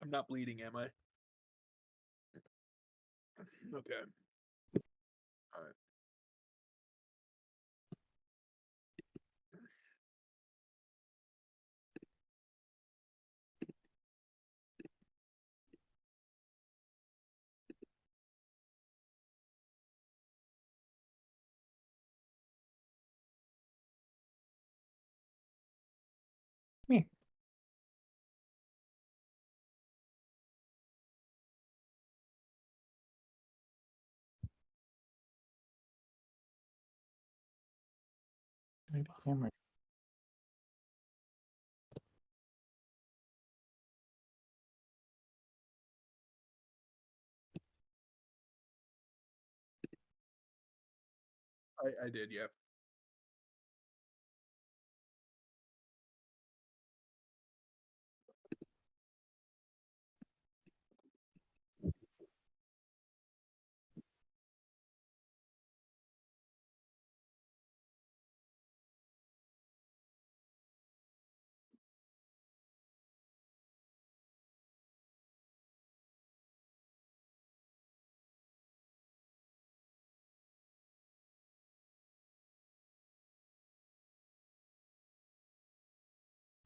I'm not bleeding, am I? Okay. All right. Me. Camera. I did, yeah.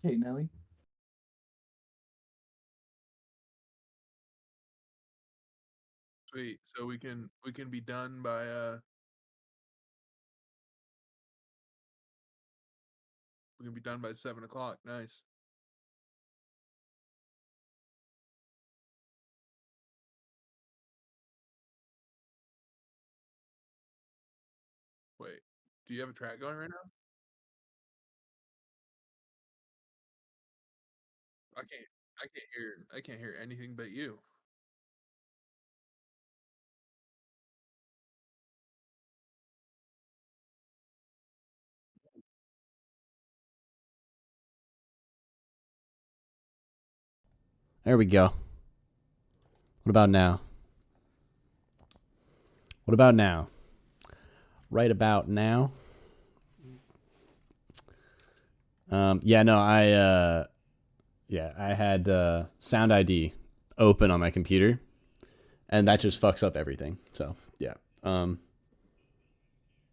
Okay, Nelly. Sweet. So we can be done by we can be done by 7 o'clock. Nice. Wait, do you have a track going right now? I can't hear anything but you. There we go. What about now? What about now? Right about now. Yeah, no, I had Sound ID open on my computer, and that just fucks up everything. So yeah. But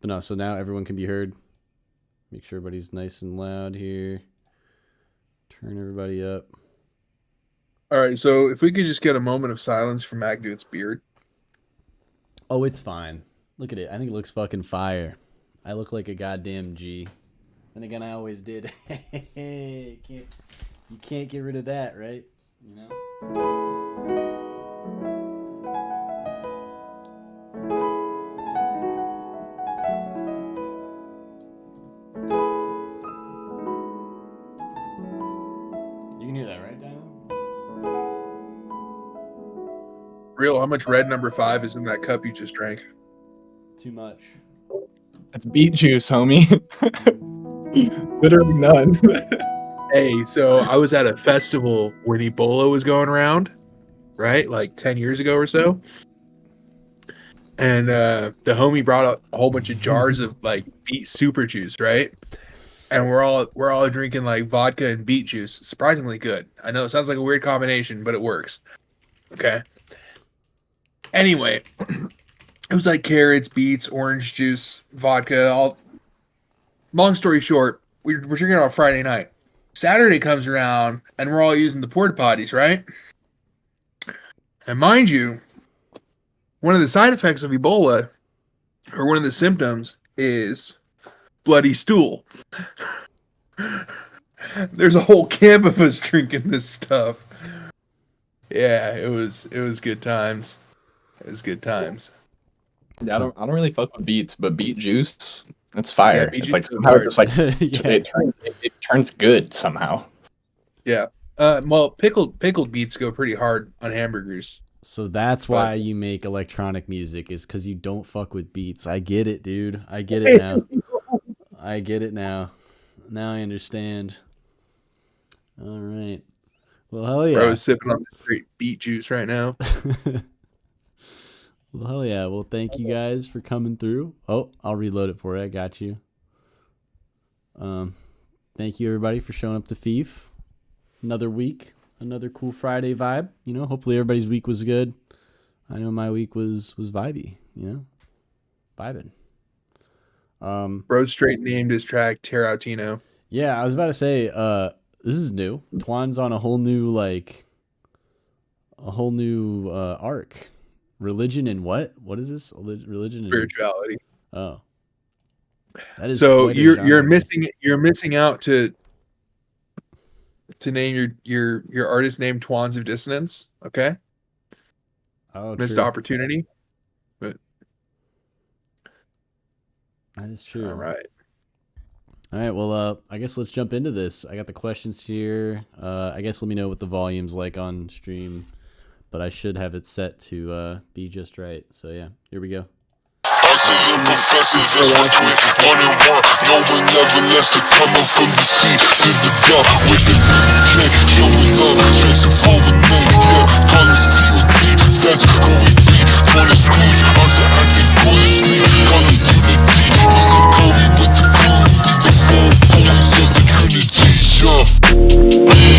no, so now everyone can be heard. Make sure everybody's nice and loud here. Turn everybody up. All right, so if we could just get a moment of silence for Magdude's beard. Oh, it's fine. Look at it. I think it looks fucking fire. I look like a goddamn G. And again, I always did. you can't get rid of that, right? You know? You can hear that, right, Dino? Real, how much red number 5 is in that cup you just drank? Too much. That's beet juice, homie. Literally none. Hey, so I was at a festival when Ebola was going around, right? Like 10 years ago or so. And the homie brought up a whole bunch of jars of like beet super juice, right? And we're all drinking like vodka and beet juice. Surprisingly good. I know it sounds like a weird combination, but it works. Okay. Anyway, it was like carrots, beets, orange juice, vodka. All. Long story short, we're drinking on Friday night. Saturday comes around, and we're all using the porta potties, right? And mind you, one of the side effects of Ebola, or one of the symptoms, is bloody stool. There's a whole camp of us drinking this stuff. Yeah, it was good times. It was good times. Yeah, I don't really fuck with beets, but beet juice, it's fire. beet It's juice like is somehow hard. just like Yeah. it turns good somehow. Yeah. Well, pickled beets go pretty hard on hamburgers. So that's why you make electronic music, is because you don't fuck with beats. I get it, dude. I get it now. I get it now. Now I understand. All right. Well, hell yeah. Bro is sipping on this great beet juice right now. Well, hell yeah. Well, thank you guys for coming through. Oh, I'll reload it for you. I got you. Thank you everybody for showing up to Feef. Another week. another cool Friday vibe. You know, hopefully everybody's week was good. I know my week was vibey. You know, vibing. Bro Straight named his track Tarantino. Yeah, I was about to say, this is new. Twan's on a whole new arc. Religion and what? What is this? Religion and Spirituality. oh, that is So quite a you're genre. missing out to name your artist name Twans of Dissonance. Okay, Oh, missed true. opportunity. But That is true. all right, All right, well, I guess let's jump into this. I got the questions here. I guess let me know what the volume's like on stream, but I should have it set to be just right. So yeah, here we go. Oxygen professors, that's my twin. 1 and 1, no one never less than coming from the sea to the dark with the CK. Showing love, chasing for the name. Yeah, call us TOD, that's who we be. Call us Scrooge, also active, call us Lee. Call it Unity, eating curry with the crew. Be the four pillars of the Trinity, yeah.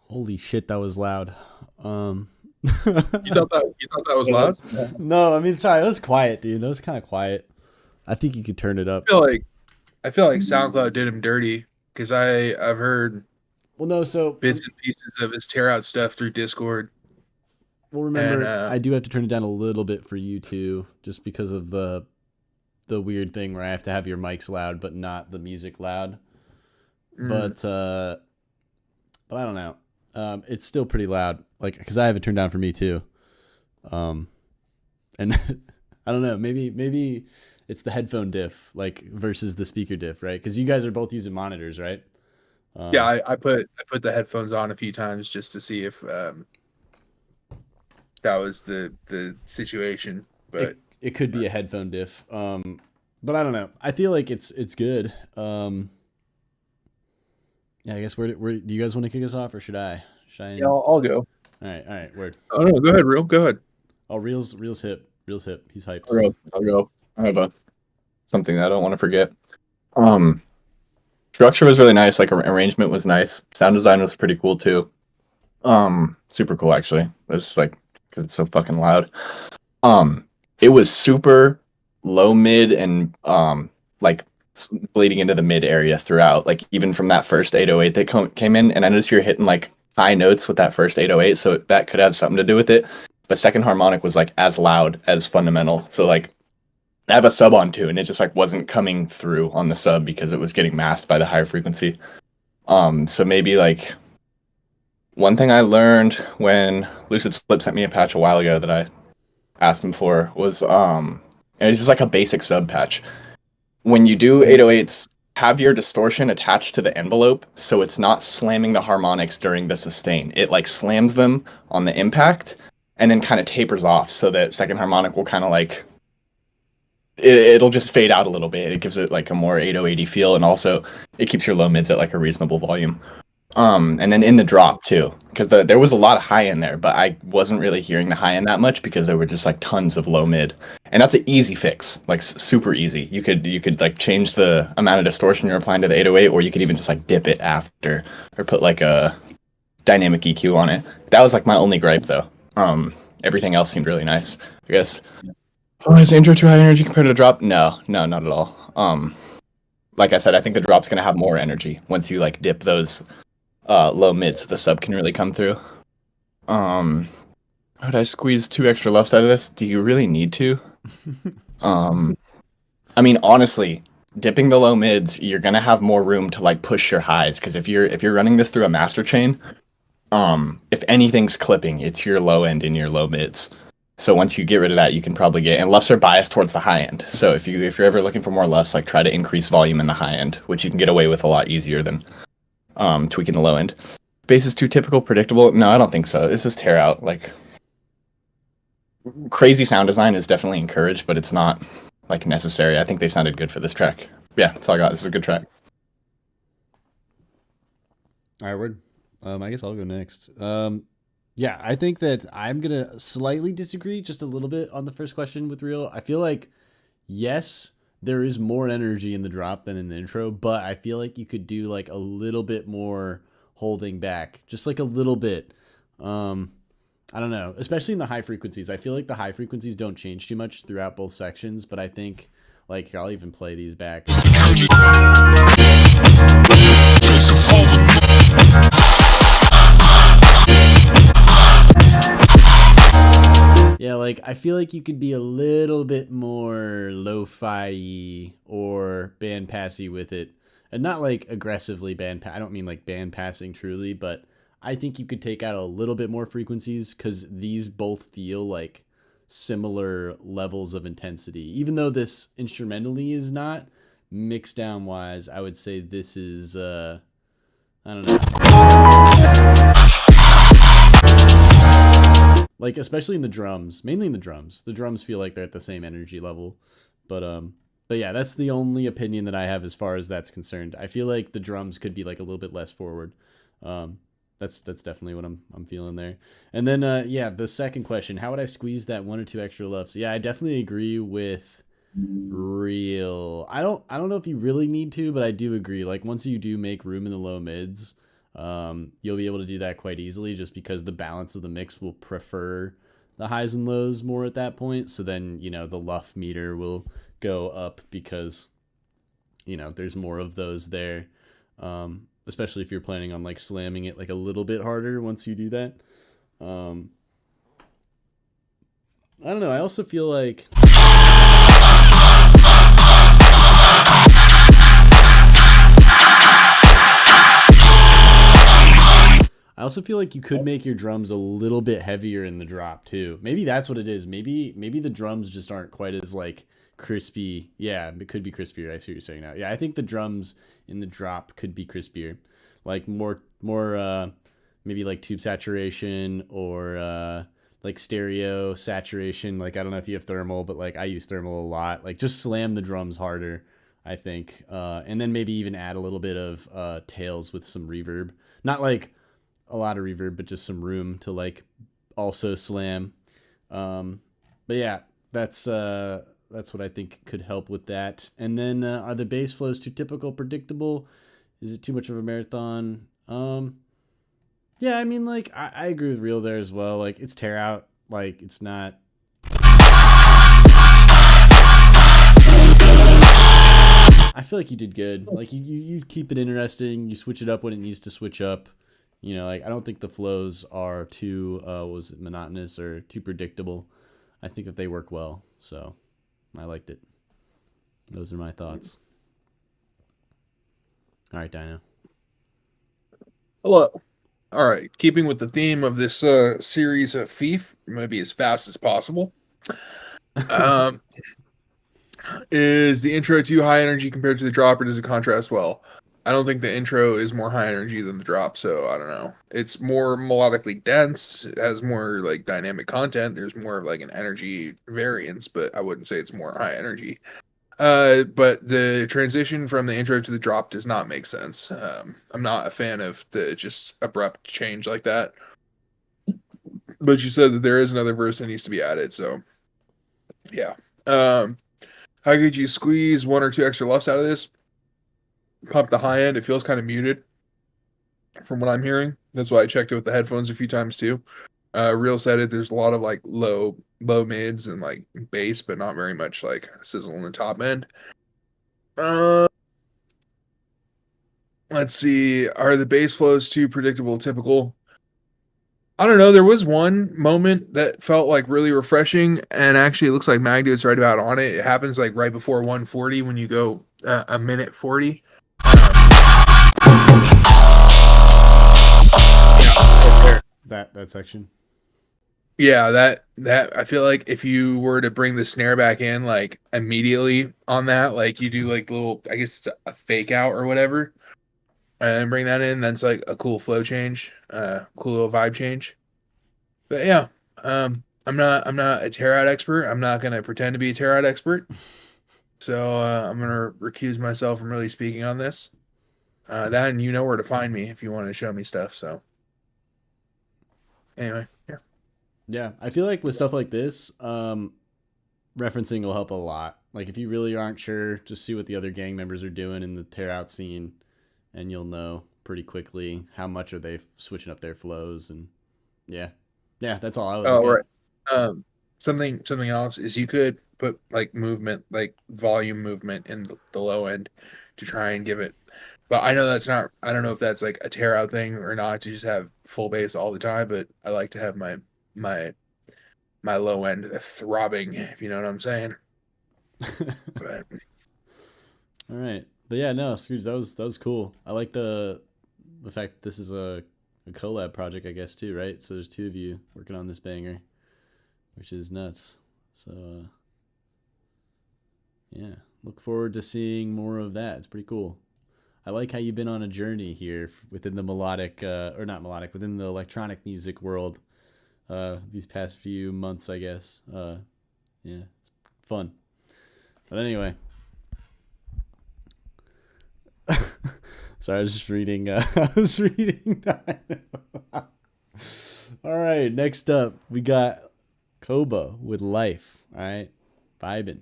Holy shit, that was loud. you thought that was loud? No, I mean, sorry, it was quiet, dude. That was kind of quiet. I think you could turn it up. I feel like SoundCloud did him dirty because I've heard Well, no, so bits and pieces of his tear out stuff through Discord. well, remember, And, I do have to turn it down a little bit for you too, just because of the weird thing where I have to have your mics loud but not the music loud. But I don't know. It's still pretty loud, like because I have it turned down for me too. And I don't know. Maybe it's the headphone diff, like versus the speaker diff, right? Because you guys are both using monitors, right? yeah, I put the headphones on a few times just to see if that was the situation. But it could be a headphone diff. But I don't know. I feel like it's good. Yeah, I guess where do you guys want to kick us off, or should I? yeah, I'll go. All right, word. Oh no, go ahead, Real. Go ahead. Oh, Reel's hip. He's hyped. I'll go. I have something that I don't want to forget. Structure was really nice. Like arrangement was nice. Sound design was pretty cool too. Super cool actually. It's like because it's so fucking loud. It was super low mid and like bleeding into the mid area throughout. Like even from that first 808 that came in, and I noticed you're hitting like high notes with that first 808, so that could have something to do with it. But second harmonic was like as loud as fundamental. So like I have a sub on too, and it just like wasn't coming through on the sub because it was getting masked by the higher frequency. So maybe like one thing I learned when Lucid Slip sent me a patch a while ago that I asked him for was and it's just like a basic sub patch. When you do 808s, have your distortion attached to the envelope so it's not slamming the harmonics during the sustain. It like slams them on the impact and then kind of tapers off so that second harmonic will kind of like it'll just fade out a little bit. It gives it like a more 808 feel, and also it keeps your low mids at like a reasonable volume. And then in the drop too, because there was a lot of high end there, but I wasn't really hearing the high end that much because there were just like tons of low mid, and that's an easy fix, like super easy. You could like change the amount of distortion you're applying to the 808, or you could even just like dip it after, or put like a dynamic EQ on it. That was like my only gripe though. Everything else seemed really nice. I guess. Oh, is intro too high energy compared to the drop? No, not at all. Like I said, I think the drop's gonna have more energy once you like dip those low mids so the sub can really come through. Would I squeeze 2 extra lefts out of this? Do you really need to? I mean, honestly, dipping the low mids, you're gonna have more room to like push your highs, because if you're running this through a master chain, if anything's clipping, it's your low end and your low mids. So once you get rid of that, you can probably get, and lefts are biased towards the high end. So if you're ever looking for more lefts, like try to increase volume in the high end, which you can get away with a lot easier than tweaking the low end. Bass is too typical, predictable. No, I don't think so. This is tear out. Like crazy sound design is definitely encouraged, but it's not like necessary. I think they sounded good for this track. Yeah, that's all I got. This is a good track. All right, word. I guess I'll go next. Yeah, I think that I'm gonna slightly disagree just a little bit on the first question with Real. I feel like yes, there is more energy in the drop than in the intro, but I feel like you could do like a little bit more holding back, just like a little bit. I don't know, especially in the high frequencies. I feel like the high frequencies don't change too much throughout both sections, but I think like I'll even play these back. Yeah, like I feel like you could be a little bit more lo-fi or band passy with it, and not like aggressively I don't mean like band passing truly, but I think you could take out a little bit more frequencies, because these both feel like similar levels of intensity. Even though this instrumentally is not, mix down wise, I would say this is I don't know. Like especially in the drums, mainly in the drums. The drums feel like they're at the same energy level. But yeah, that's the only opinion that I have as far as that's concerned. I feel like the drums could be like a little bit less forward. That's definitely what I'm feeling there. And then yeah, the second question, how would I squeeze that 1 or 2 extra lefts? Yeah, I definitely agree with Real. I don't know if you really need to, but I do agree. Like once you do make room in the low mids, you'll be able to do that quite easily, just because the balance of the mix will prefer the highs and lows more at that point. So then, you know, the luff meter will go up because, you know, there's more of those there. Especially if you're planning on like slamming it like a little bit harder once you do that. I don't know. I also feel like you could make your drums a little bit heavier in the drop too. Maybe that's what it is. Maybe the drums just aren't quite as like crispy. Yeah, it could be crispier. I see what you're saying now. Yeah, I think the drums in the drop could be crispier, like more maybe like tube saturation or like stereo saturation. Like I don't know if you have thermal, but like I use thermal a lot. Like just slam the drums harder, I think, and then maybe even add a little bit of tails with some reverb. Not like a lot of reverb, but just some room to like also slam. But yeah, that's what I think could help with that. And then are the bass flows too typical, predictable? Is it too much of a marathon? Yeah, I mean, like I agree with Real there as well. Like it's tear out. Like it's not. I feel like you did good. Like you keep it interesting. You switch it up when it needs to switch up. You know, like I don't think the flows are too was it monotonous or too predictable. I think that they work well, so I liked it. Those are my thoughts. All right, Dino. Hello. All right. Keeping with the theme of this series of Feef, I'm going to be as fast as possible. Um, is the intro too high energy compared to the drop, or does it contrast well? I don't think the intro is more high energy than the drop, so I don't know. It's more melodically dense. It has more like dynamic content. There's more of like an energy variance, but I wouldn't say it's more high energy. But the transition from the intro to the drop does not make sense. I'm not a fan of the just abrupt change like that. But you said that there is another verse that needs to be added, so yeah. How could you squeeze one or two extra lefts out of this? Pump the high end. It feels kind of muted from what I'm hearing. That's why I checked it with the headphones a few times too. Real said it. There's a lot of like low mids and like bass, but not very much like sizzle in the top end. Let's see. Are the bass flows too predictable? Typical? I don't know. There was one moment that felt like really refreshing, and actually, it looks like Magdude's right about on it. It happens like right before 140 when you go a minute 40. That section. Yeah, that I feel like if you were to bring the snare back in like immediately on that, like you do like little, I guess it's a fake out or whatever, and bring that in, that's like a cool flow change, cool little vibe change. But yeah, I'm not a tarot expert. I'm not gonna pretend to be a tarot expert. So I'm gonna recuse myself from really speaking on this. That and you know where to find me if you want to show me stuff. So anyway, yeah. Yeah, I feel like with stuff like this, referencing will help a lot. Like if you really aren't sure, just see what the other gang members are doing in the tear out scene, and you'll know pretty quickly how much are they switching up their flows. And yeah, that's all I would. Oh, right. Something else is you could put like movement, like volume movement in the low end to try and give it. But I know that's not. I don't know if that's like a tear out thing or not to just have full bass all the time. But I like to have my low end throbbing, if you know what I'm saying. But, all right, but yeah, no, Scrooge, that was cool. I like the fact that this is a collab project, I guess too, right? So there's two of you working on this banger, which is nuts. So yeah, look forward to seeing more of that. It's pretty cool. I like how you've been on a journey here within the melodic, or not melodic, within the electronic music world. These past few months, I guess. Yeah, it's fun. But anyway, sorry, I was just reading. I was reading. All right, next up we got Koba with Life. All right, vibing.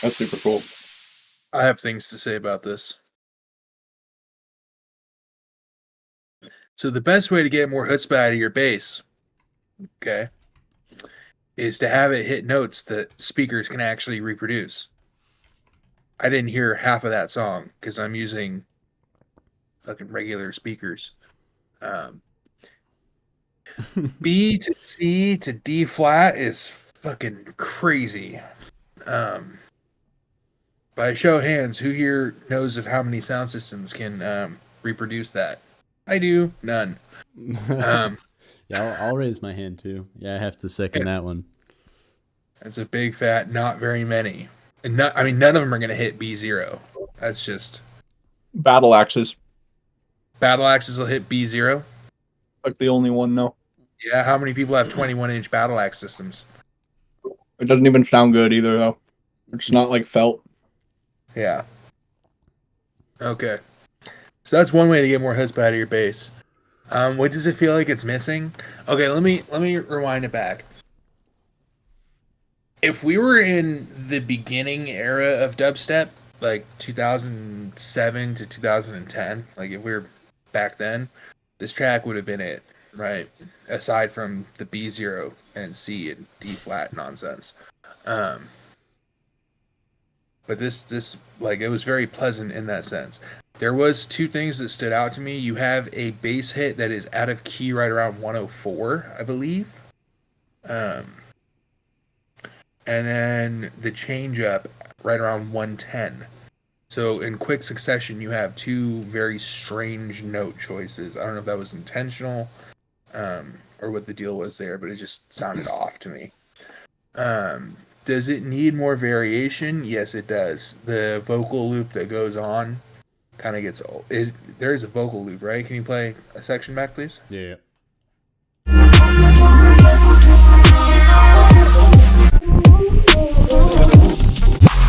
That's super cool. I have things to say about this. So the best way to get more chutzpah out of your bass, okay, is to have it hit notes that speakers can actually reproduce. I didn't hear half of that song because I'm using fucking regular speakers. B to C to D flat is fucking crazy. By a show of hands, who here knows of how many sound systems can reproduce that? I do. None. Um, Yeah, I'll raise my hand too. Yeah, I have to second that one. That's a big fat, not very many. And not, I mean, none of them are going to hit B0. That's just. Battle Axes, Battle Axes will hit B0. like the only one though. Yeah, how many people have 21-inch Battle Axe systems? It doesn't even sound good either though. It's not like felt. Yeah. Okay. So that's one way to get more chutzpah out of your bass. What does it feel like it's missing? Okay, let me rewind it back. If we were in the beginning era of dubstep, like 2007 to 2010, like if we were back then, this track would have been it, right? Aside from the B0 and C and D flat nonsense. But this like it was very pleasant in that sense. There was two things that stood out to me. You have a bass hit that is out of key right around 104, I believe. And then the change up right around 110. So in quick succession, you have two very strange note choices. I don't know if that was intentional or what the deal was there, but it just sounded off to me. Does it need more variation? Yes, it does. The vocal loop that goes on kind of gets old. There's a vocal loop, right? Can you play a section back, please? Yeah.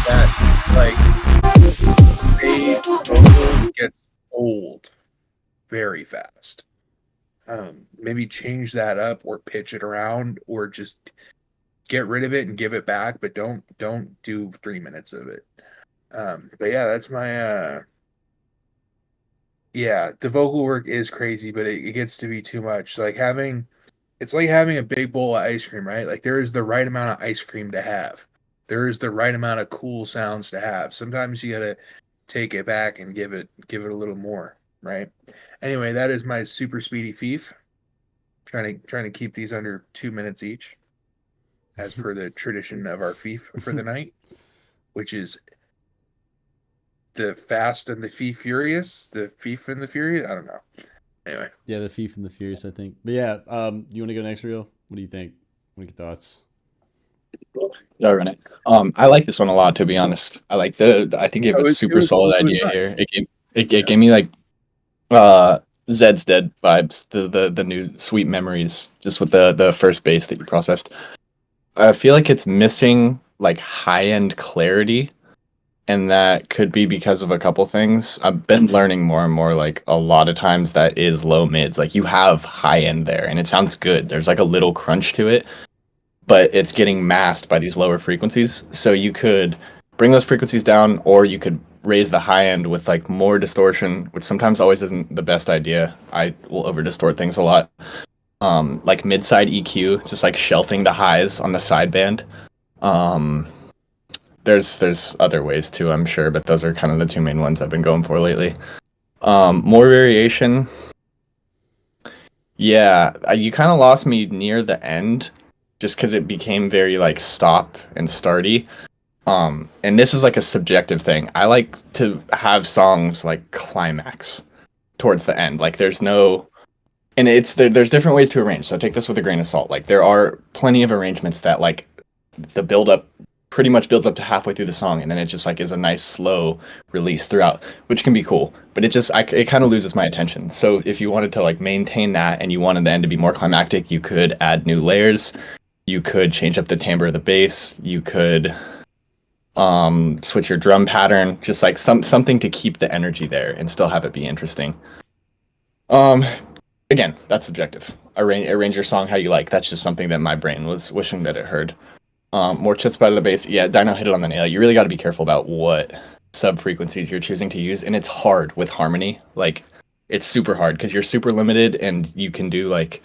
That vocal gets old very fast. Maybe change that up or pitch it around or just get rid of it and give it back, but don't do 3 minutes of it. But yeah, that's my yeah, the vocal work is crazy, but it gets to be too much. It's like having a big bowl of ice cream, right? Like there is the right amount of ice cream to have. There is the right amount of cool sounds to have. Sometimes you gotta take it back and give it a little more, right? Anyway, that is my super speedy Feef. Trying to keep these under 2 minutes each, as per the tradition of our Feef for the night, which is the Fast and the Furious, the Feef and the Furious. I don't know. Anyway, Yeah, the Feef and the Furious, I think. But yeah, you want to go next, Real? What do you think? What are your thoughts? Yeah, run it. I like this one a lot, to be honest. I like I think it Oh, was it super was- solid it was idea nice. here. It gave me like Zed's Dead vibes, the new Sweet Memories, just with the first bass that you processed. I feel like it's missing like high end clarity, and that could be because of a couple things. I've been learning more and more like a lot of times that is low mids. Like you have high end there and it sounds good. There's like a little crunch to it, but it's getting masked by these lower frequencies. So you could bring those frequencies down, or you could raise the high end with like more distortion, which sometimes always isn't the best idea. I will over distort things a lot. Like mid side EQ, just like shelving the highs on the sideband. There's other ways too, I'm sure, but those are kind of the two main ones I've been going for lately. More variation. Yeah, you kind of lost me near the end, just because it became very like stop and starty. And this is like a subjective thing. I like to have songs like climax towards the end. Like there's no, and there's different ways to arrange. So take this with a grain of salt. Like there are plenty of arrangements that like the build up pretty much builds up to halfway through the song, and then it just like is a nice slow release throughout, which can be cool. But it kind of loses my attention. So if you wanted to like maintain that and you wanted the end to be more climactic, you could add new layers. You could change up the timbre of the bass. You could switch your drum pattern, just like something to keep the energy there and still have it be interesting. Again, that's subjective. Arrange your song how you like. That's just something that my brain was wishing that it heard. More chits by the bass. Yeah, Dino hit it on the nail. You really got to be careful about what sub frequencies you're choosing to use, and it's hard with harmony. Like, it's super hard because you're super limited, and you can do like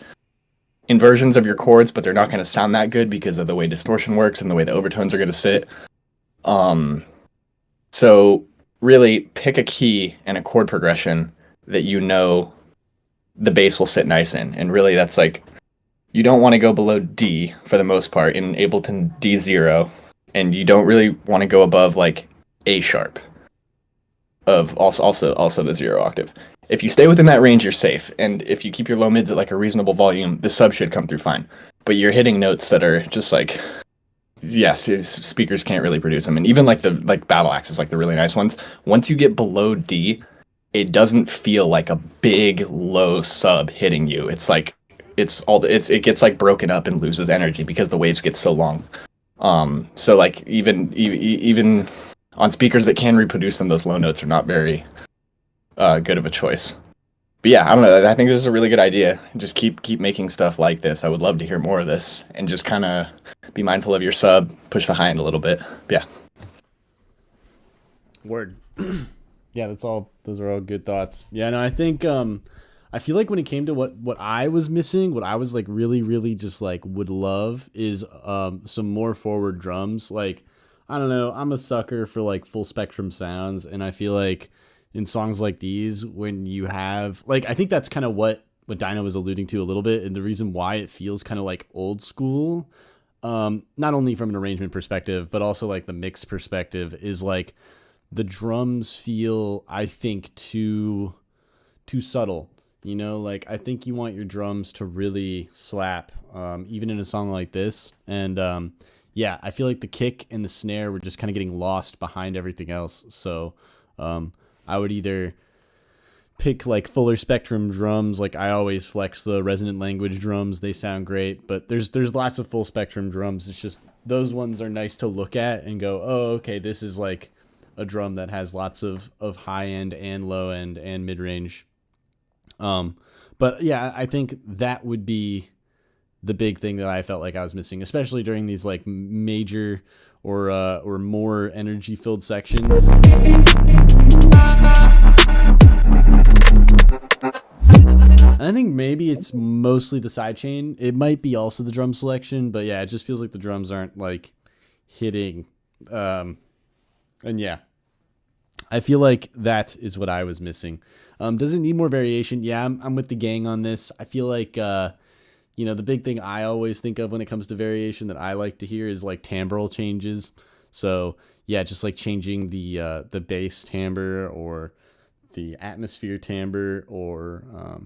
inversions of your chords, but they're not going to sound that good because of the way distortion works and the way the overtones are going to sit. So really pick a key and a chord progression that you know the bass will sit nice in, and really that's like, you don't want to go below D for the most part in Ableton D0, and you don't really want to go above like A sharp of also the 0 octave. If you stay within that range, you're safe, and if you keep your low mids at like a reasonable volume, the sub should come through fine. But you're hitting notes that are just like, yes, speakers can't really produce them, and even like the battle axes, like the really nice ones. Once you get below D, it doesn't feel like a big low sub hitting you. It's like it gets like broken up and loses energy because the waves get so long. So like even on speakers that can reproduce them, those low notes are not very good of a choice. But yeah, I don't know. I think this is a really good idea. Just keep making stuff like this. I would love to hear more of this, and just kind of be mindful of your sub, push the high end a little bit. Yeah. Word. Yeah, those are all good thoughts. Yeah, no, I think I feel like when it came to what I was missing, what I was like really just like would love is some more forward drums. Like, I don't know, I'm a sucker for like full spectrum sounds, and I feel like in songs like these, when you have like, I think that's kind of what Dino was alluding to a little bit, and the reason why it feels kind of like old school, not only from an arrangement perspective, but also like the mix perspective, is like the drums feel, I think, too subtle. You know, like I think you want your drums to really slap, even in a song like this. And yeah, I feel like the kick and the snare were just kind of getting lost behind everything else. So I would either pick like fuller spectrum drums. Like I always flex the resonant language drums. They sound great, but there's lots of full spectrum drums. It's just those ones are nice to look at and go, oh, okay, this is like a drum that has lots of high end and low end and mid range. But yeah, I think that would be the big thing that I felt like I was missing, especially during these like major or more energy filled sections. I think maybe it's mostly the sidechain. It might be also the drum selection, but yeah, it just feels like the drums aren't like hitting. And yeah, I feel like that is what I was missing. Does it need more variation? Yeah, I'm with the gang on this. I feel like, you know, the big thing I always think of when it comes to variation that I like to hear is like timbral changes. So yeah, just like changing the bass timbre or the atmosphere timbre, or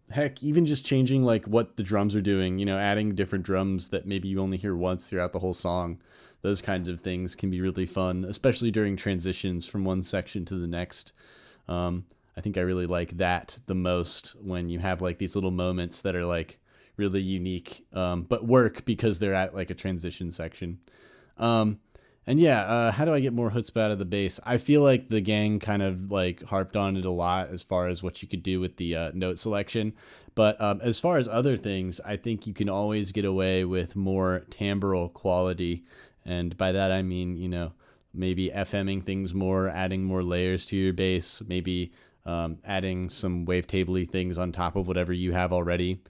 heck, even just changing like what the drums are doing, you know, adding different drums that maybe you only hear once throughout the whole song. Those kinds of things can be really fun, especially during transitions from one section to the next. I think I really like that the most, when you have like these little moments that are like really unique, but work because they're at like a transition section. And yeah, how do I get more chutzpah out of the bass? I feel like the gang kind of like harped on it a lot as far as what you could do with the note selection. But as far as other things, I think you can always get away with more timbral quality. And by that, I mean, you know, maybe FMing things more, adding more layers to your bass, maybe adding some wavetable-y things on top of whatever you have already.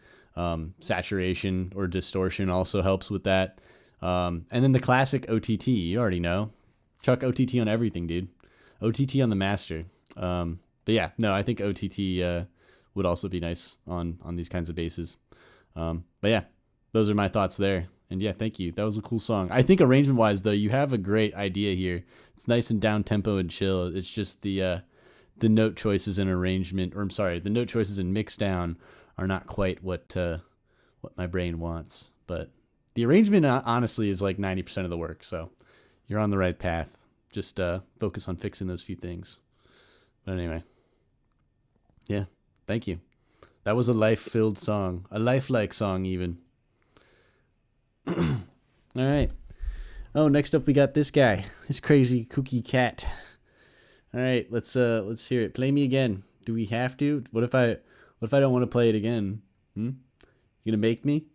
Saturation or distortion also helps with that. And then the classic OTT, you already know. Chuck OTT on everything, dude. OTT on the master. But yeah, no, I think OTT would also be nice on these kinds of basses. But yeah, those are my thoughts there. And yeah, thank you. That was a cool song. I think arrangement-wise, though, you have a great idea here. It's nice and down-tempo and chill. It's just the note choices in arrangement, or I'm sorry, the note choices in mix down are not quite what my brain wants. But the arrangement, honestly, is like 90% of the work. So you're on the right path. Just focus on fixing those few things. But anyway, yeah, thank you. That was a life-filled song, a lifelike song even. All right. Oh, next up we got this guy, this crazy kooky cat. All right, let's hear it. Play me again. Do we have to? What if I don't want to play it again? You gonna make me?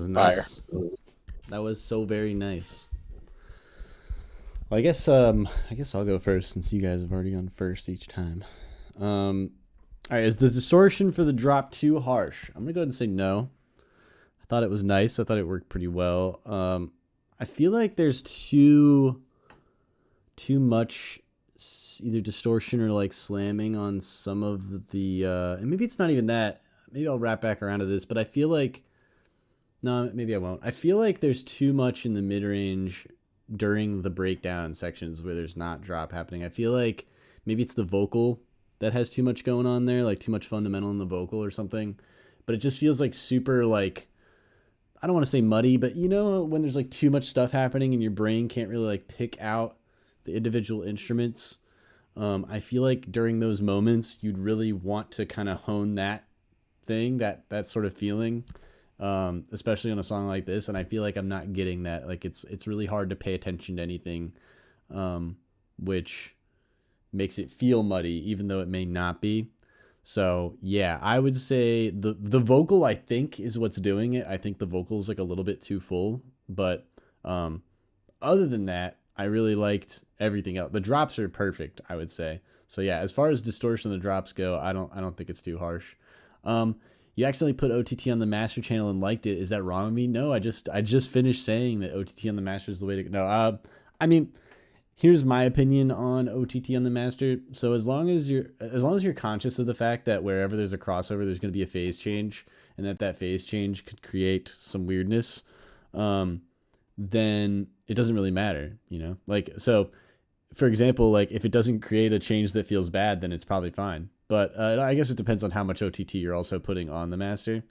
was Fire. nice. That was so very nice. Well, I guess I'll go first since you guys have already gone first each time. All right, is the distortion for the drop too harsh? I'm gonna go ahead and say no. I thought it was nice. I thought it worked pretty well. I feel like there's too much either distortion or like slamming on some of the and maybe it's not even that. Maybe I'll wrap back around to this, but I feel like no, maybe I won't. I feel like there's too much in the mid-range during the breakdown sections where there's not drop happening. I feel like maybe it's the vocal that has too much going on there, like too much fundamental in the vocal or something. But it just feels like super like, I don't want to say muddy, but you know when there's like too much stuff happening and your brain can't really like pick out the individual instruments. I feel like during those moments you'd really want to kind of hone that thing, that sort of feeling. Especially on a song like this, and I feel like I'm not getting that. Like it's really hard to pay attention to anything, which makes it feel muddy, even though it may not be. So yeah, I would say the vocal I think is what's doing it. I think the vocal's like a little bit too full, but other than that, I really liked everything else. The drops are perfect, I would say. So yeah, as far as distortion of the drops go, I don't think it's too harsh. You accidentally put OTT on the master channel and liked it. Is that wrong with me? No, I just finished saying that OTT on the master is the way to go. No, I mean, here's my opinion on OTT on the master. So as long as you're conscious of the fact that wherever there's a crossover, there's going to be a phase change, and that phase change could create some weirdness, then it doesn't really matter, you know? Like, so for example, like if it doesn't create a change that feels bad, then it's probably fine. But I guess it depends on how much OTT you're also putting on the master.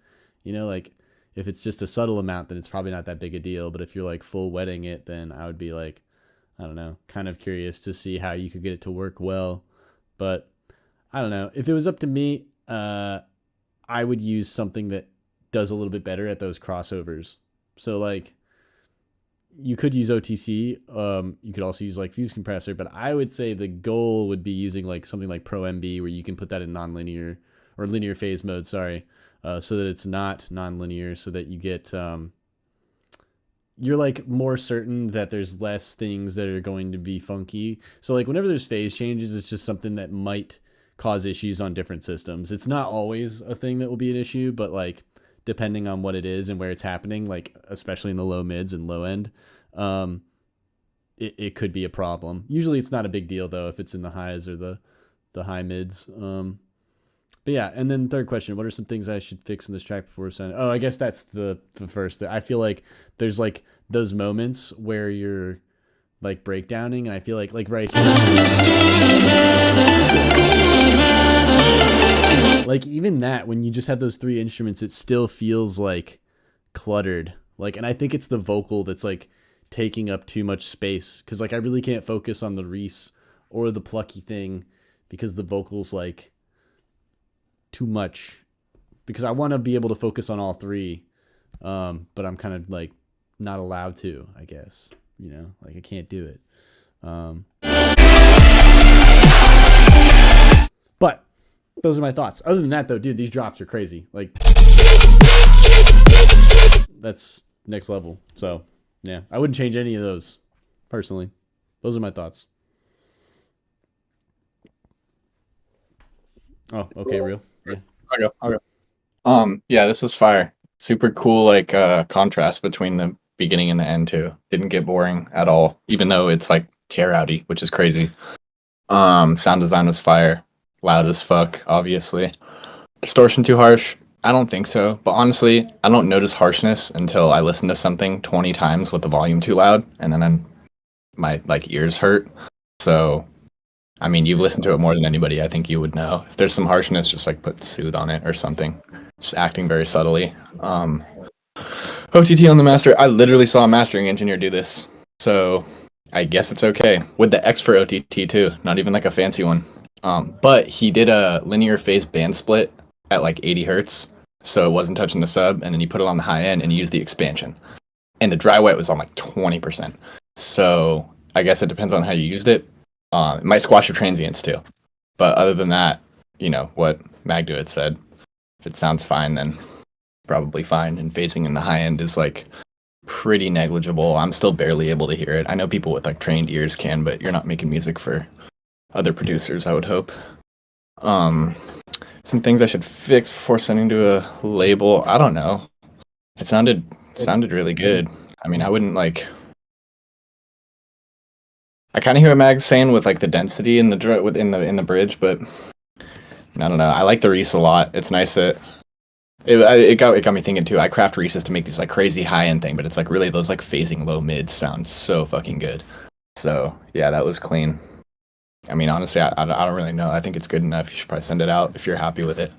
You know, like if it's just a subtle amount, then it's probably not that big a deal. But if you're like full wetting it, then I would be like, I don't know, kind of curious to see how you could get it to work well. But I don't know. If it was up to me, I would use something that does a little bit better at those crossovers. So like you could use OTT. You could also use like fuse compressor, but I would say the goal would be using like something like Pro MB where you can put that in nonlinear or linear phase mode. Sorry, so that it's not nonlinear, so that you get you're like more certain that there's less things that are going to be funky. So like whenever there's phase changes, it's just something that might cause issues on different systems. It's not always a thing that will be an issue, but like depending on what it is and where it's happening, like especially in the low mids and low end, it could be a problem. Usually it's not a big deal though if it's in the highs or the high mids. But yeah, and then third question, what are some things I should fix in this track before sending? Oh, I guess that's the first thing. I feel like there's like those moments where you're like breakdowning, and I feel like right here, like even that, when you just have those three instruments, it still feels like cluttered. Like, and I think it's the vocal that's like taking up too much space, because like I really can't focus on the Reese or the plucky thing because the vocal's like too much, because I want to be able to focus on all three, but I'm kind of like not allowed to, I guess, you know, like I can't do it. But those are my thoughts. Other than that though, dude, these drops are crazy. Like that's next level. So yeah, I wouldn't change any of those personally. Those are my thoughts. Oh, okay, real. Yeah. I'll go. Yeah, this is fire. Super cool, like contrast between the beginning and the end too. Didn't get boring at all, even though it's like tear outy, which is crazy. Sound design was fire. Loud as fuck, obviously. Distortion too harsh? I don't think so. But honestly, I don't notice harshness until I listen to something 20 times with the volume too loud, and then my like ears hurt. So I mean, you've listened to it more than anybody. I think you would know. If there's some harshness, just like put soothe on it or something. Just acting very subtly. OTT on the master. I literally saw a mastering engineer do this. So I guess it's okay. With the X for OTT too. Not even like a fancy one. But he did a linear phase band split at like 80 hertz. So it wasn't touching the sub. And then he put it on the high end and used the expansion. And the dry wet was on like 20%. So I guess it depends on how you used it. It might squash your transients too. But other than that, you know, what Magdu had said, if it sounds fine, then probably fine, and phasing in the high end is like pretty negligible. I'm still barely able to hear it. I know people with like trained ears can, but you're not making music for other producers, I would hope. Some things I should fix before sending to a label. I don't know. It sounded really good. I mean, I wouldn't like. I kind of hear what Mag's saying with like the density in the in the bridge, but I don't know. I like the Reese a lot. It's nice that it got me thinking too. I craft Reese's to make these like crazy high end thing, but it's like really those like phasing low mids sound so fucking good. So yeah, that was clean. I mean, honestly, I don't really know. I think it's good enough. You should probably send it out if you're happy with it.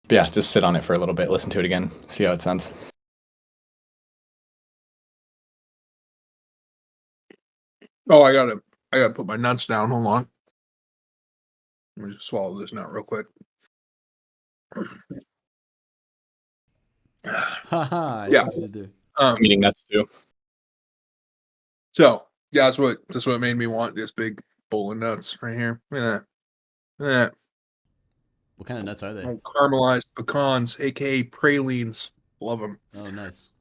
But yeah, just sit on it for a little bit, listen to it again, see how it sounds. Oh, I gotta put my nuts down. Hold on. Let me just swallow this nut real quick. Haha, I Yeah. see what you did there. I'm eating nuts too. So yeah, that's what made me want this big bowl of nuts right here. Look at that. What kind of nuts are they? Oh, caramelized pecans, aka pralines. Love them. Oh, nice.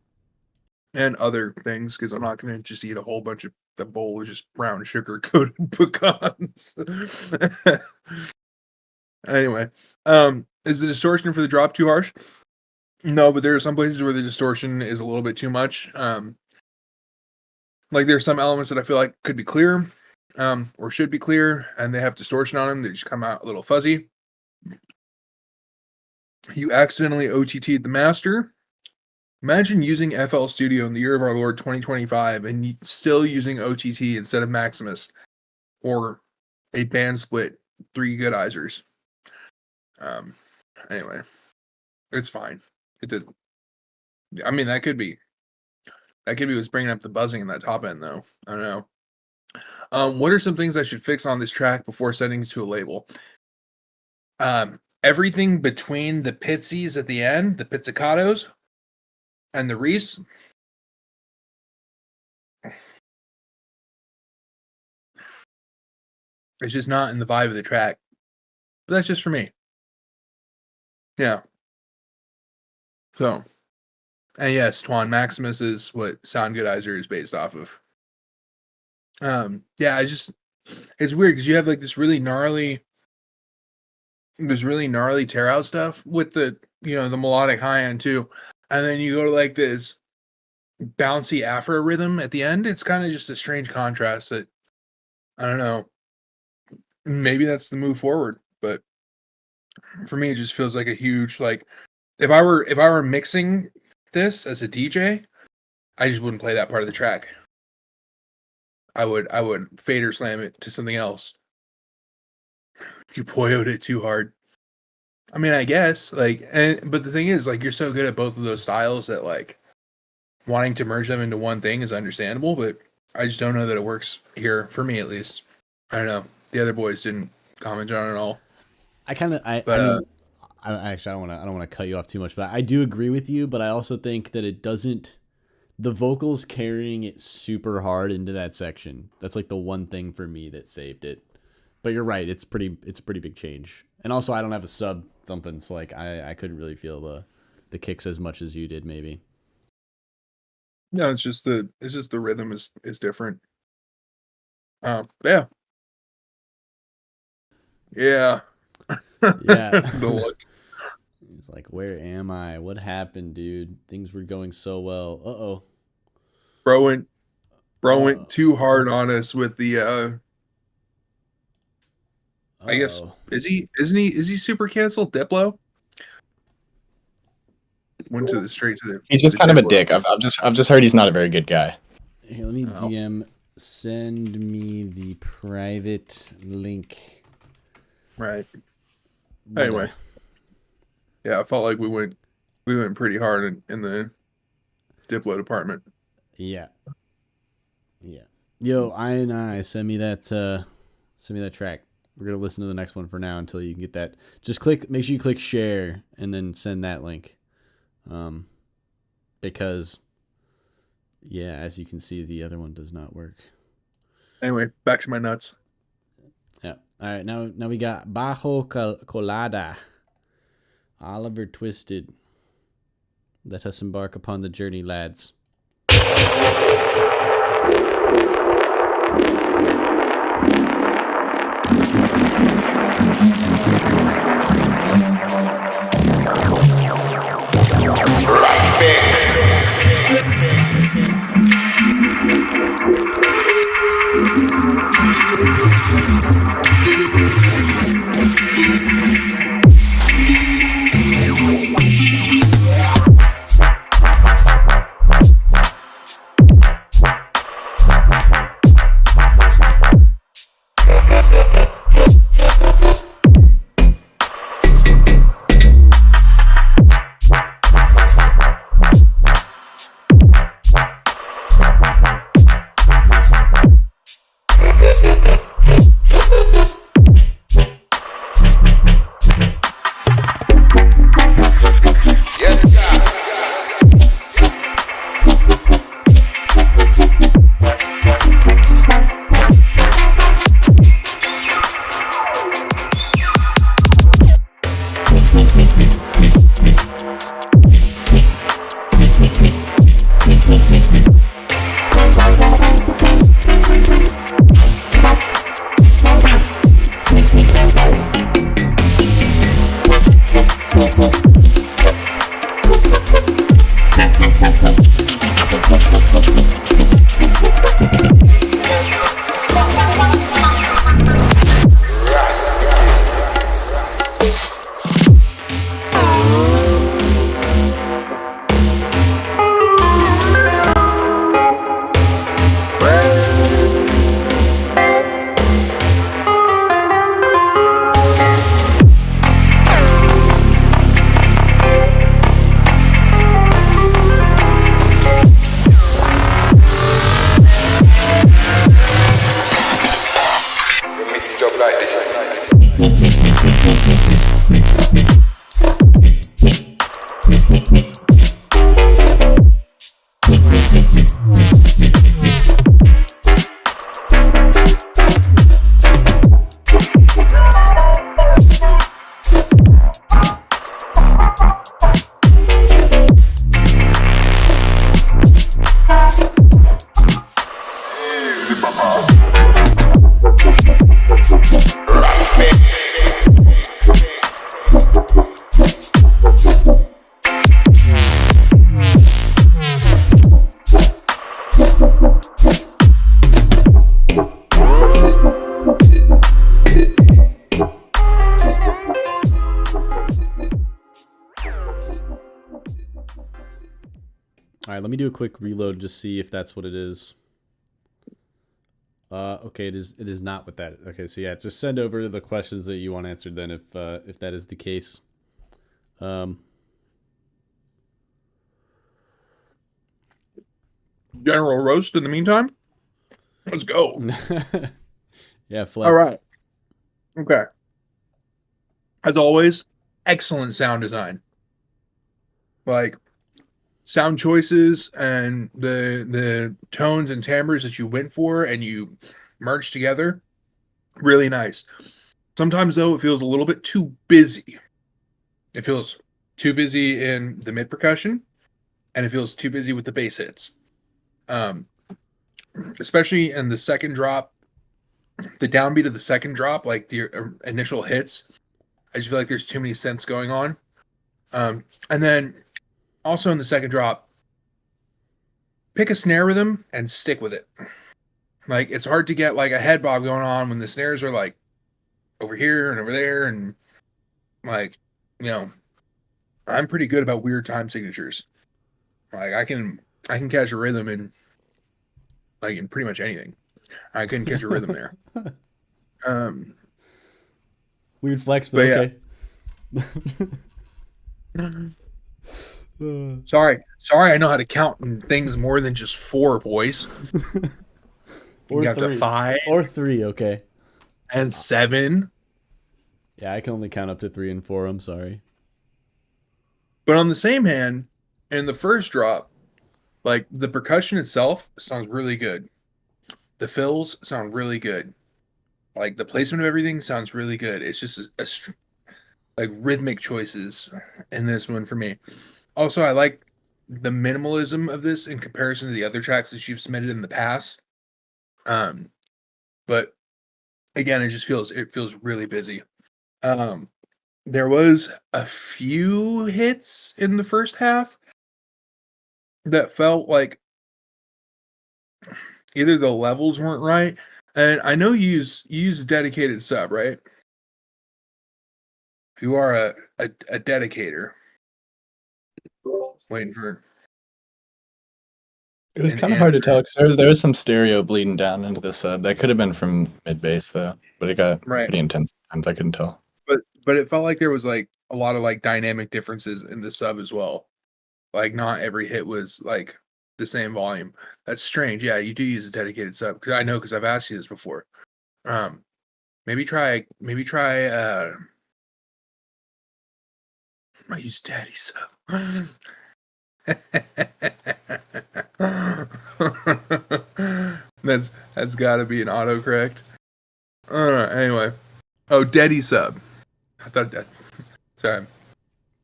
And other things, because I'm not gonna just eat a whole bunch of the bowl of just brown sugar coated pecans. Anyway, is the distortion for the drop too harsh? No, but there are some places where the distortion is a little bit too much. Like there's some elements that I feel like could be clear, or should be clear, and they have distortion on them. They just come out a little fuzzy. You accidentally OTT'd the master. Imagine using FL Studio in the year of our Lord 2025 and still using OTT instead of Maximus or a band split 3 Goodizers. Anyway, it's fine. It did. I mean, that could be what's bringing up the buzzing in that top end, though. I don't know. What are some things I should fix on this track before sending it to a label? Everything between the pitsies at the end, the pizzicatos, and the Reese. It's just not in the vibe of the track. But that's just for me. Yeah. So, and yes, Twan, Maximus is what Sound Goodizer is based off of. Yeah, it's weird because you have like this really gnarly tear out stuff with the the melodic high end too, and then you go to like this bouncy Afro rhythm at the end. It's kind of just a strange contrast that I don't know. Maybe that's the move forward, but for me, it just feels like a huge like if I were mixing this as a DJ, I just wouldn't play that part of the track. I would fader slam it to something else. You poyoed it too hard. I mean, I guess but the thing is, like, you're so good at both of those styles that like wanting to merge them into one thing is understandable, but I just don't know that it works here for me at least. I don't know. The other boys didn't comment on it at all. I actually I don't want to cut you off too much, but I do agree with you, but I also think that it doesn't the vocals carrying it super hard into that section. That's like the one thing for me that saved it. But you're right, it's a pretty big change. And also I don't have a sub thumping, so like I couldn't really feel the kicks as much as you did maybe. No, it's just the rhythm is different. Yeah. Yeah. Yeah. The look. He's like, where am I? What happened, dude? Things were going so well. Uh-oh. Bro went too hard on us with the I guess is he super canceled Diplo? Went to the straight to the He's just the kind of a Diplo. dick. I've just heard he's not a very good guy. Here, let me DM. Send me the private link. Right. Anyway. Yeah, I felt like we went pretty hard in the Diplo department. Yeah. Yo, I send me that track. We're gonna listen to the next one for now until you can get that. Just make sure you click share and then send that link. Because yeah, as you can see, the other one does not work. Anyway, back to my nuts. Yeah. All right. Now we got Bajo Colada. Oliver Twisted. Let us embark upon the journey, lads. All right, let me do a quick reload and just see if that's what it is. Okay, it is not what that is. Okay, so yeah, just send over the questions that you want answered then if that is the case. General roast in the meantime. Let's go. Yeah, flex. All right. Okay. As always, excellent sound design. Like sound choices and the tones and timbres that you went for and you merged together, really nice. Sometimes though it feels a little bit too busy. It feels too busy in the mid percussion, and it feels too busy with the bass hits. Especially in the second drop, the downbeat of the second drop, like the initial hits, I just feel like there's too many synths going on. And then also in the second drop, pick a snare rhythm and stick with it. Like it's hard to get like a head bob going on when the snares are like over here and over there, and like, you know, I'm pretty good about weird time signatures. Like I can catch a rhythm in like in pretty much anything. I couldn't catch a rhythm there. Weird flex, but okay. Sorry, I know how to count in things more than just 4, boys. Or you got 3. to 5 or 3, okay. And 7. Yeah, I can only count up to 3 and 4. I'm sorry. But on the same hand, in the first drop, like the percussion itself sounds really good. The fills sound really good. Like the placement of everything sounds really good. It's just like rhythmic choices in this one for me. Also, I like the minimalism of this in comparison to the other tracks that you've submitted in the past. But again, it feels really busy. There was a few hits in the first half that felt like either the levels weren't right, and I know you use dedicated sub, right? You are a dedicator. Waiting for It was an kind of hard to answer. tell because there was some stereo bleeding down into the sub. That could have been from mid bass though, but it got Right. pretty intense. Sometimes I couldn't tell. But it felt like there was like a lot of like dynamic differences in the sub as well. Like not every hit was like the same volume. That's strange. Yeah, you do use a dedicated sub because I know because I've asked you this before. Maybe try I use daddy sub. that's gotta be an autocorrect. Anyway. Oh, daddy sub. I thought that. Sorry. I'm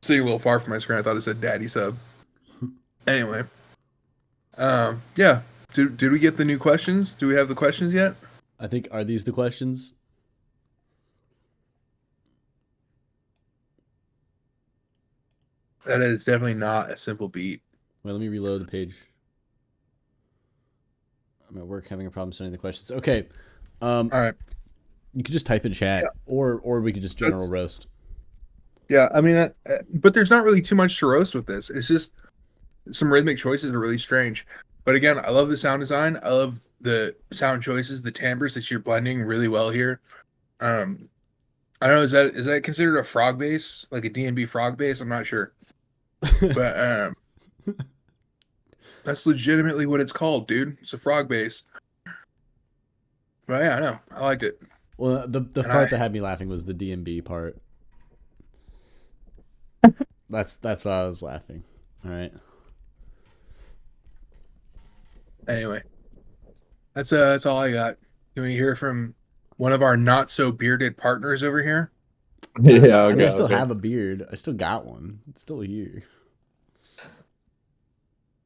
sitting a little far from my screen. I thought it said daddy sub. Anyway. Yeah. Did we get the new questions? Do we have the questions yet? I think, are these the questions? That is definitely not a simple beat. Wait, let me reload the page. I'm at work having a problem sending the questions. Okay. All right. You could just type in chat, or we could just general roast. Yeah, I mean, but there's not really too much to roast with this. It's just some rhythmic choices are really strange. But again, I love the sound design. I love the sound choices, the timbres that you're blending really well here. I don't know, is that considered a frog bass, like a D&B frog bass? I'm not sure, but that's legitimately what it's called, dude. It's a frog bass. But yeah, I know, I liked it. Well, the part that had me laughing was the DMB part. That's why I was laughing. All right. Anyway, that's all I got. Can we hear from one of our not so bearded partners over here? Yeah, I still have a beard. I still got one. It's still here.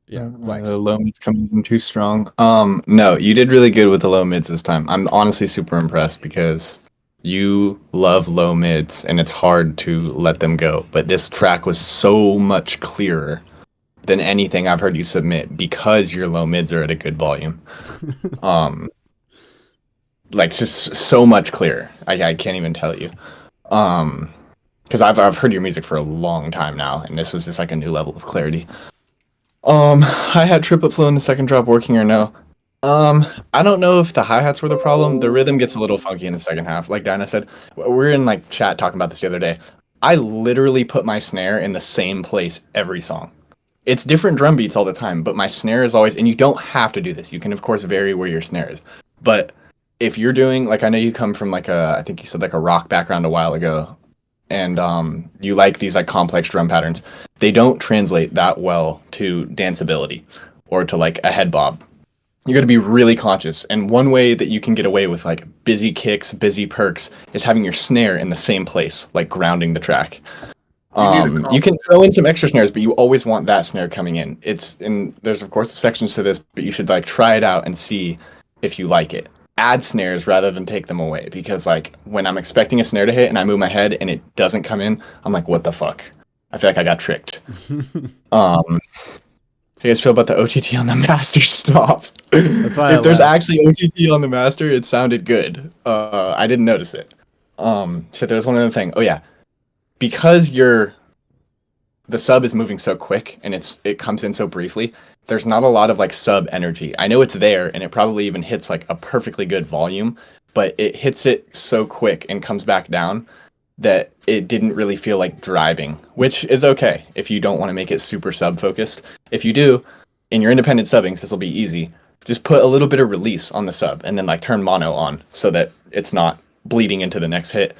Yeah, flex. The low mids coming in too strong. No, you did really good with the low mids this time. I'm honestly super impressed because you love low mids and it's hard to let them go. But this track was so much clearer than anything I've heard you submit because your low mids are at a good volume. Like just so much clearer. I can't even tell you. Because I've heard your music for a long time now, and this was just like a new level of clarity. I had triplet flow in the second drop working or no. I don't know if the hi-hats were the problem. The rhythm gets a little funky in the second half. Like Dinah said, we're in like chat talking about this the other day. I literally put my snare in the same place every song. It's different drum beats all the time, but my snare is always, and you don't have to do this. You can of course vary where your snare is. But if you're doing, like, I know you come from like I think you said like a rock background a while ago, and you like these like complex drum patterns, they don't translate that well to danceability or to like a head bob. You got to be really conscious, and one way that you can get away with like busy kicks, busy perks is having your snare in the same place, like grounding the track. You can throw in some extra snares, but you always want that snare coming in. There's of course sections to this, but you should like try it out and see if you like it. Add snares rather than take them away, because like when I'm expecting a snare to hit and I move my head and it doesn't come in, I'm like, what the fuck? I feel like I got tricked. How do you guys feel about the OTT on the master? Stop. That's why if there's actually OTT on the master, it sounded good. I didn't notice it. Shit, there's one other thing. Oh yeah, because the sub is moving so quick and it comes in so briefly, there's not a lot of like sub energy. I know it's there and it probably even hits like a perfectly good volume, but it hits it so quick and comes back down that it didn't really feel like driving, which is okay if you don't want to make it super sub focused. If you do, in your independent subbings, this will be easy. Just put a little bit of release on the sub and then like turn mono on so that it's not bleeding into the next hit.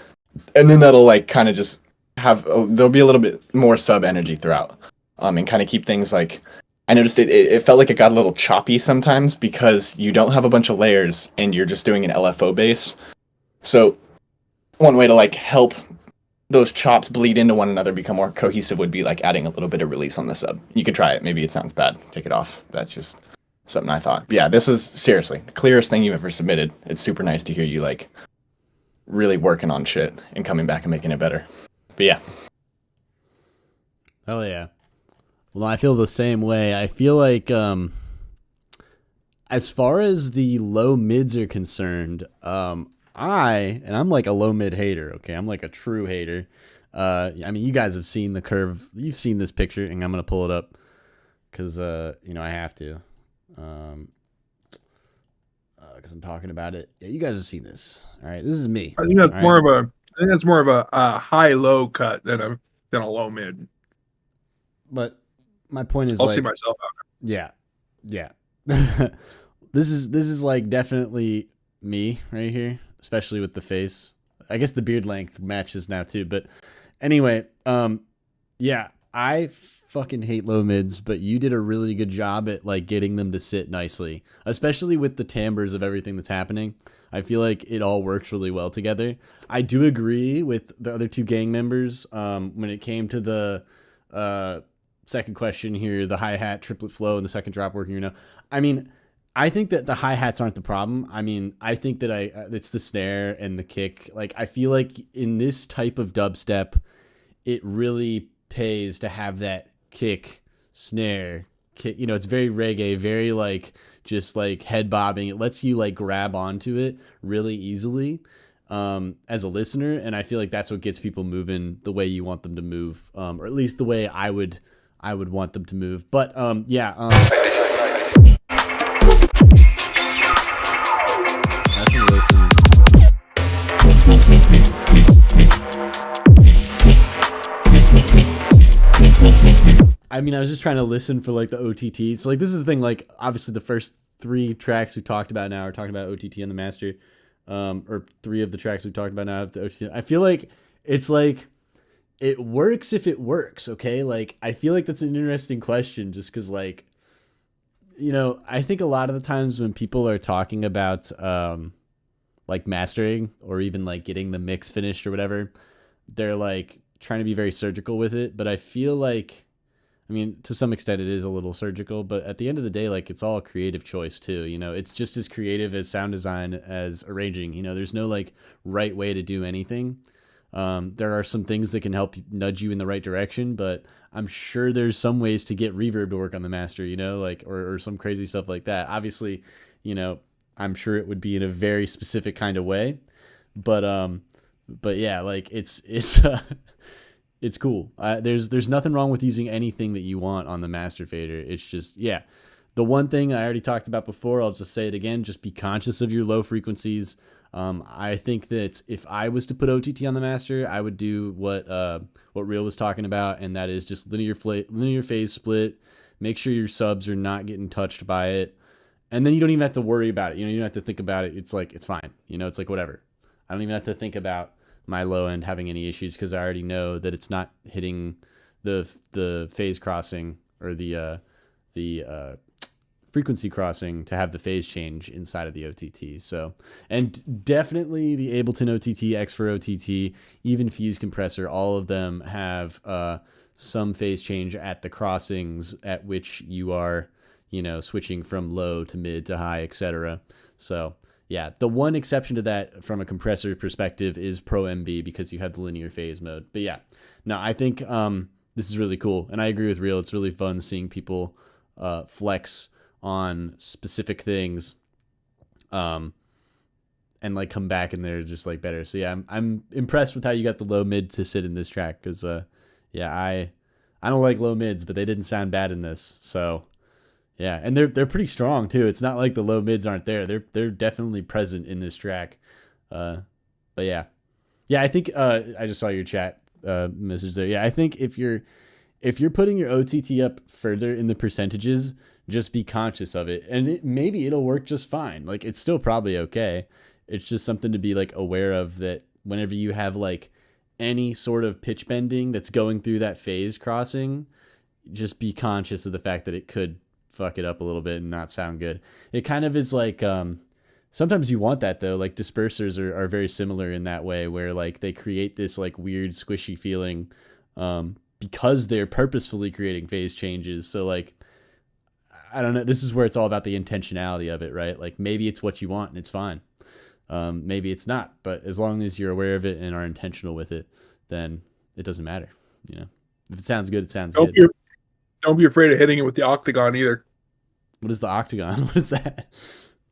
And then that'll like kind of just there'll be a little bit more sub energy throughout, and kind of keep things like, I noticed it felt like it got a little choppy sometimes because you don't have a bunch of layers and you're just doing an LFO bass. So one way to like help those chops bleed into one another, become more cohesive, would be like adding a little bit of release on the sub. You could try it. Maybe it sounds bad. Take it off. That's just something I thought. But yeah, this is seriously the clearest thing you've ever submitted. It's super nice to hear you like really working on shit and coming back and making it better. But yeah. Hell yeah. Well, I feel the same way. I feel like as far as the low mids are concerned, I'm like a low mid hater, okay? I'm like a true hater. I mean, you guys have seen the curve. You've seen this picture, and I'm going to pull it up because, I have to. Because I'm talking about it. Yeah, you guys have seen this. All right, this is me. I think that's more of a high-low cut than a low mid. But my point is, I'll see myself out. Yeah. This is like definitely me right here, especially with the face. I guess the beard length matches now too. But anyway, yeah, I fucking hate low mids, but you did a really good job at like getting them to sit nicely, especially with the timbres of everything that's happening. I feel like it all works really well together. I do agree with the other two gang members when it came to the second question here, the hi-hat triplet flow and the second drop working. I mean, I think that the hi-hats aren't the problem. I mean, I think that it's the snare and the kick. Like, I feel like in this type of dubstep, it really pays to have that kick, snare, kick. It's very reggae, very like just like head bobbing. It lets you like grab onto it really easily as a listener, and I feel like that's what gets people moving the way you want them to move, or at least the way I would want them to move. But yeah. I mean, I was just trying to listen for like the OTT. So like, this is the thing. Like, obviously, the first 3 tracks we talked about now are talking about OTT on the master, or 3 of the tracks we talked about now have the OTT. I feel like it's like it works if it works. Okay, like I feel like that's an interesting question, just because like, I think a lot of the times when people are talking about like mastering or even like getting the mix finished or whatever, they're like trying to be very surgical with it. But I feel like, I mean, to some extent it is a little surgical, but at the end of the day, like it's all a creative choice too. It's just as creative as sound design as arranging. There's no like right way to do anything. There are some things that can help nudge you in the right direction, but I'm sure there's some ways to get reverb to work on the master, like, or some crazy stuff like that. Obviously, I'm sure it would be in a very specific kind of way, but yeah, like it's it's cool. There's nothing wrong with using anything that you want on the master fader. It's just, yeah. The one thing I already talked about before, I'll just say it again, just be conscious of your low frequencies. I think that if I was to put OTT on the master, I would do what Real was talking about, and that is just linear phase split. Make sure your subs are not getting touched by it, and then you don't even have to worry about it. You don't have to think about it. It's like, it's fine. It's like whatever. I don't even have to think about my low end having any issues because I already know that it's not hitting the phase crossing or the frequency crossing to have the phase change inside of the OTT. So, and definitely the Ableton OTT, X for OTT, even Fuse Compressor, all of them have some phase change at the crossings at which you are, switching from low to mid to high, etc. So, yeah, the one exception to that from a compressor perspective is Pro MB because you have the linear phase mode. But yeah, no, I think this is really cool. And I agree with Real. It's really fun seeing people flex on specific things and like come back and they're just like better. So yeah, I'm impressed with how you got the low mid to sit in this track because yeah, I don't like low mids, but they didn't sound bad in this. So yeah, and they're pretty strong too. It's not like the low mids aren't there. They're definitely present in this track. But yeah, I think I just saw your chat message there. Yeah, I think if you're putting your OTT up further in the percentages, just be conscious of it, and maybe it'll work just fine. Like it's still probably okay. It's just something to be like aware of, that whenever you have like any sort of pitch bending that's going through that phase crossing, just be conscious of the fact that it could fuck it up a little bit and not sound good. It kind of is like Sometimes you want that though. Like dispersers are very similar in that way, where like they create this like weird squishy feeling because they're purposefully creating phase changes. So like, I don't know. This is where it's all about the intentionality of it, right? Like maybe it's what you want and it's fine. Maybe it's not, but as long as you're aware of it and are intentional with it, then it doesn't matter. You know, if it sounds good, it sounds good. Don't be afraid of hitting it with the octagon either. What is the octagon? What is that?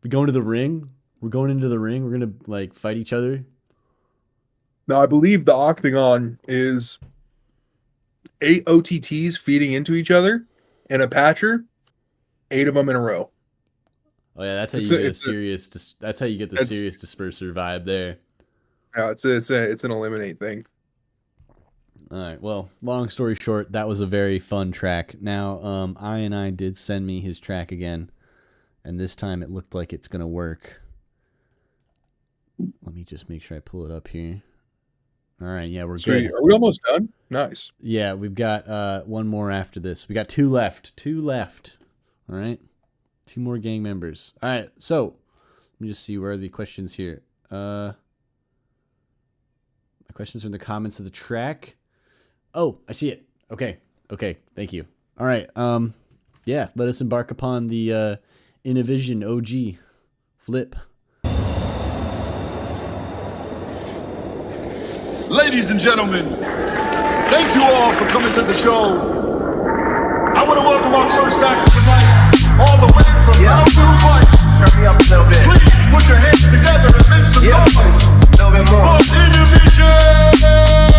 We going to the ring? We're going into the ring. We're gonna like fight each other. Now, I believe the octagon is 8 OTTs feeding into each other in a patcher, 8 of them in a row. Oh yeah, that's how you get a serious. That's how you get the serious disperser vibe there. Yeah, it's an eliminate thing. All right. Well, long story short, that was a very fun track. Now, I did send me his track again, and this time it looked like it's gonna work. Let me just make sure I pull it up here. All right, yeah, we're good. Are we almost done? Nice. Yeah, we've got one more after this. We got 2 left. 2 left. All right. 2 more gang members. All right, so let me just see where are the questions here. My questions are in the comments of the track. Oh, I see it. Okay, thank you. All right, yeah, let us embark upon the Innovision OG flip. Ladies and gentlemen, thank you all for coming to the show. I want to welcome our first act tonight, all the way from Mountain Fight. Turn me up a little bit. Please put your hands together and make some noise. A little bit more. For Innovision!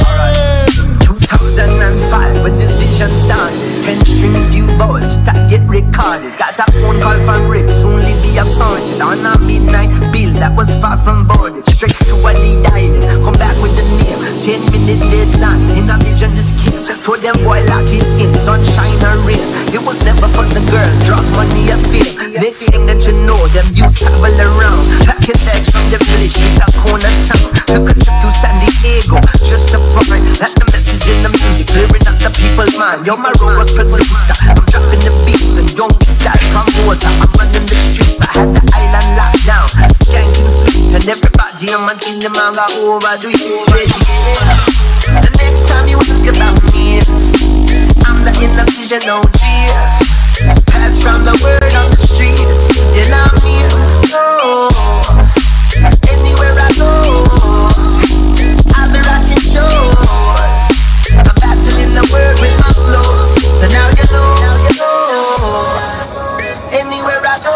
Alright. 2005, when this vision started, 10-string view boys, get recorded. Got a phone call from Rick, soon be appointed. On a midnight bill that was far from boarded. Straight to a D-dialing, come back with the name. 10-minute deadline, Innovision this kid. For them boy lock it in, sunshine or rain. It was never for the girl, drop money a fame. Next thing that you know, them you travel around. Packing bags from the village, straight up corner town. Took a trip to San Diego, just to find that the message in the music, clearing up the people's mind. Yo, my role was producer, I'm dropping the beats, and young style promoter. I'm running the streets, I had the island locked down. Skanking sweet, and everybody on my team, the man got overdo it. Yeah. The next time you ask about me, I'm the Innovision OG. Pass from the word on the streets, you know me. Oh, anywhere I go, I'll be rocking shows. I'm battling the word with my flows, so now you know. Anywhere I go,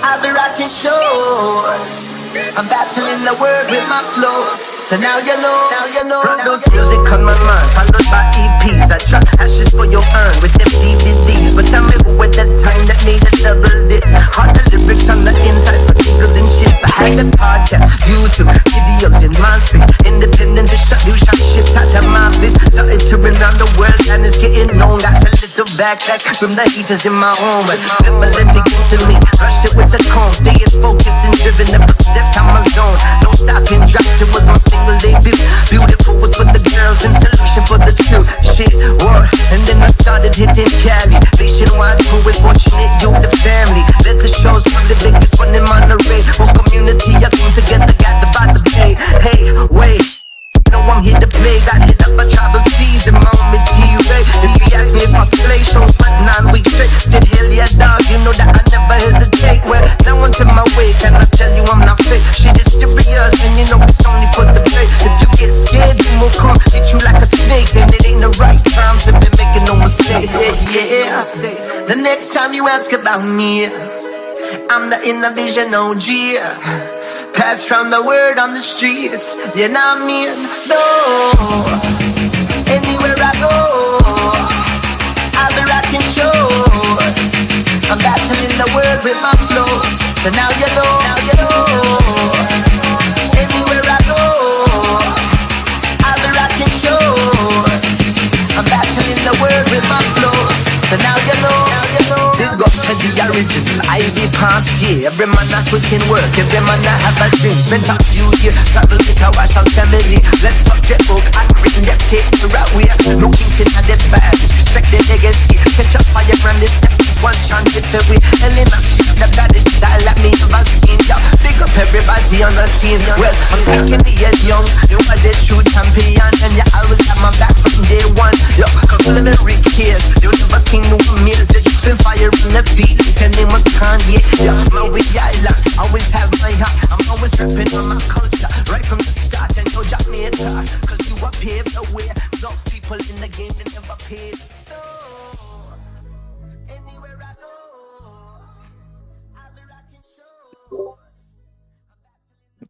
I'll be rocking shows. I'm battling the word with my flows. So now you know. Produce music on my mind, followed by EPs. I drop ashes for your urn with them DVDs. But tell me who at that time that made a double this. Hard the lyrics on the inside for niggas and shits. I had the podcast, YouTube, videos in MySpace. Independent distribution, shit out of my biz. Started touring around the world and it's getting known. Got a little backpack from the heaters in my home. And never let it get to me. Rushed it with the comb, staying focused and driven. Never stiff on my zone. Don't stop and drop, it was my single debut. Beautiful was for the girls and solution for the truth. Shit, what? And then I started hitting Cali. Nationwide crew with fortunate you, the family. Let the shows run the biggest one in Monterey. Whole community, I came together, got the vibe to pay. Hey, wait. No, I'm here to play. Got hit up by travel seas and my own T-Ray. If he asked me if I slay shows for 9 weeks straight, said hell yeah dog, you know that I never hesitate. Well, now onto my way, can I tell you I'm not fake? Shit is serious and you know it's only for the play. If you get scared, you will come hit you like a snake. And it ain't the right time to be making no mistake. Yeah. The next time you ask about me, I'm the Innovision OG. Pass from the word on the streets, you know what I mean? No, anywhere I go, I'll be rocking shows. I'm battling the word with my flows, so now you know. Anywhere I go, I'll be rocking shows. I'm battling the word with my flows, so now you know. Big up to the original Ivy Pass, yeah. Every man a quick in work, every man a have a dream. Spent a few years, travel with a wash out family. Let's subject book and bring them tape to right way. No thinking of the bad, disrespect the legacy. Catch up fire from this step, one chance if we Elena, the baddest style like me, ever everybody on the team. Well, I'm taking the edge young. You are the true champion, and you always have my back from day one. Yo, come to me, Rick Case. You never seen no music. Feel fire in the beat. Your name was Kanye. Yeah, man, we island. Always have my hat. I'm always repping on my culture. Right from the start, and no Jamaica. Cause you are paved the way. No people in the game, they never paid. No. Anywhere I go, I'll be rocking shows.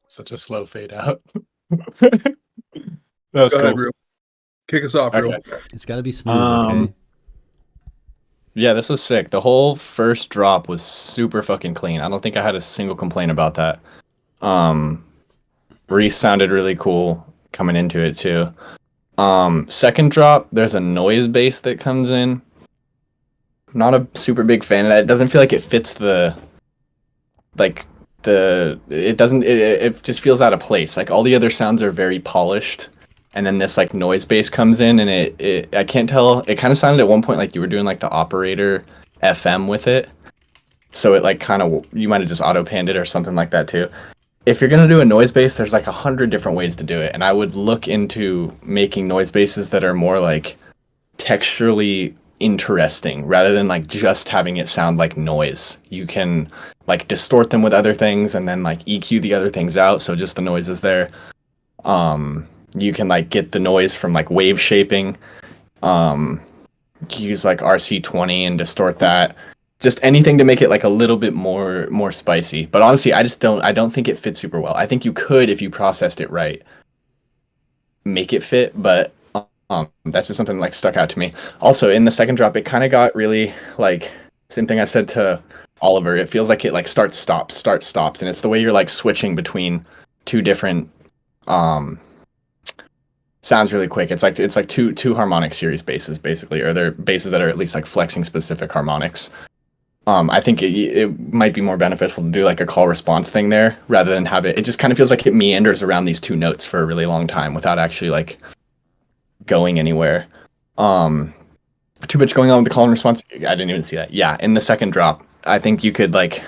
Such a slow fade out. That was Go ahead, cool. Real. Kick us off, Real. Okay. It's got to be smooth, okay? Yeah, this was sick. The whole first drop was super fucking clean. I don't think I had a single complaint about that. Reese sounded really cool coming into it too. Second drop, there's a noise bass that comes in. Not a super big fan of that. It doesn't feel like it fits it just feels out of place. Like all the other sounds are very polished. And then this like noise bass comes in, and it I can't tell. It kind of sounded at one point like you were doing like the operator FM with it. So it like kind of, you might have just auto panned it or something like that too. If you're gonna do a noise bass, there's like 100 different ways to do it, and I would look into making noise basses that are more like texturally interesting rather than like just having it sound like noise. You can like distort them with other things and then like EQ the other things out, so just the noise is there. You can like get the noise from like wave shaping. Use like RC20 and distort that. Just anything to make it like a little bit more spicy. But honestly, I don't think it fits super well. I think you could, if you processed it right, make it fit, but that's just something like stuck out to me. Also, in the second drop, it kind of got really like, same thing I said to Oliver. It feels like it like starts stops, and it's the way you're like switching between two different sounds really quick. It's like two harmonic series basses basically, or they're basses that are at least like flexing specific harmonics. I think it might be more beneficial to do like a call response thing there rather than have it just kind of feels like it meanders around these two notes for a really long time without actually like going anywhere. Too much going on with the call and response. I didn't even see that. Yeah, in the second drop, I think you could like,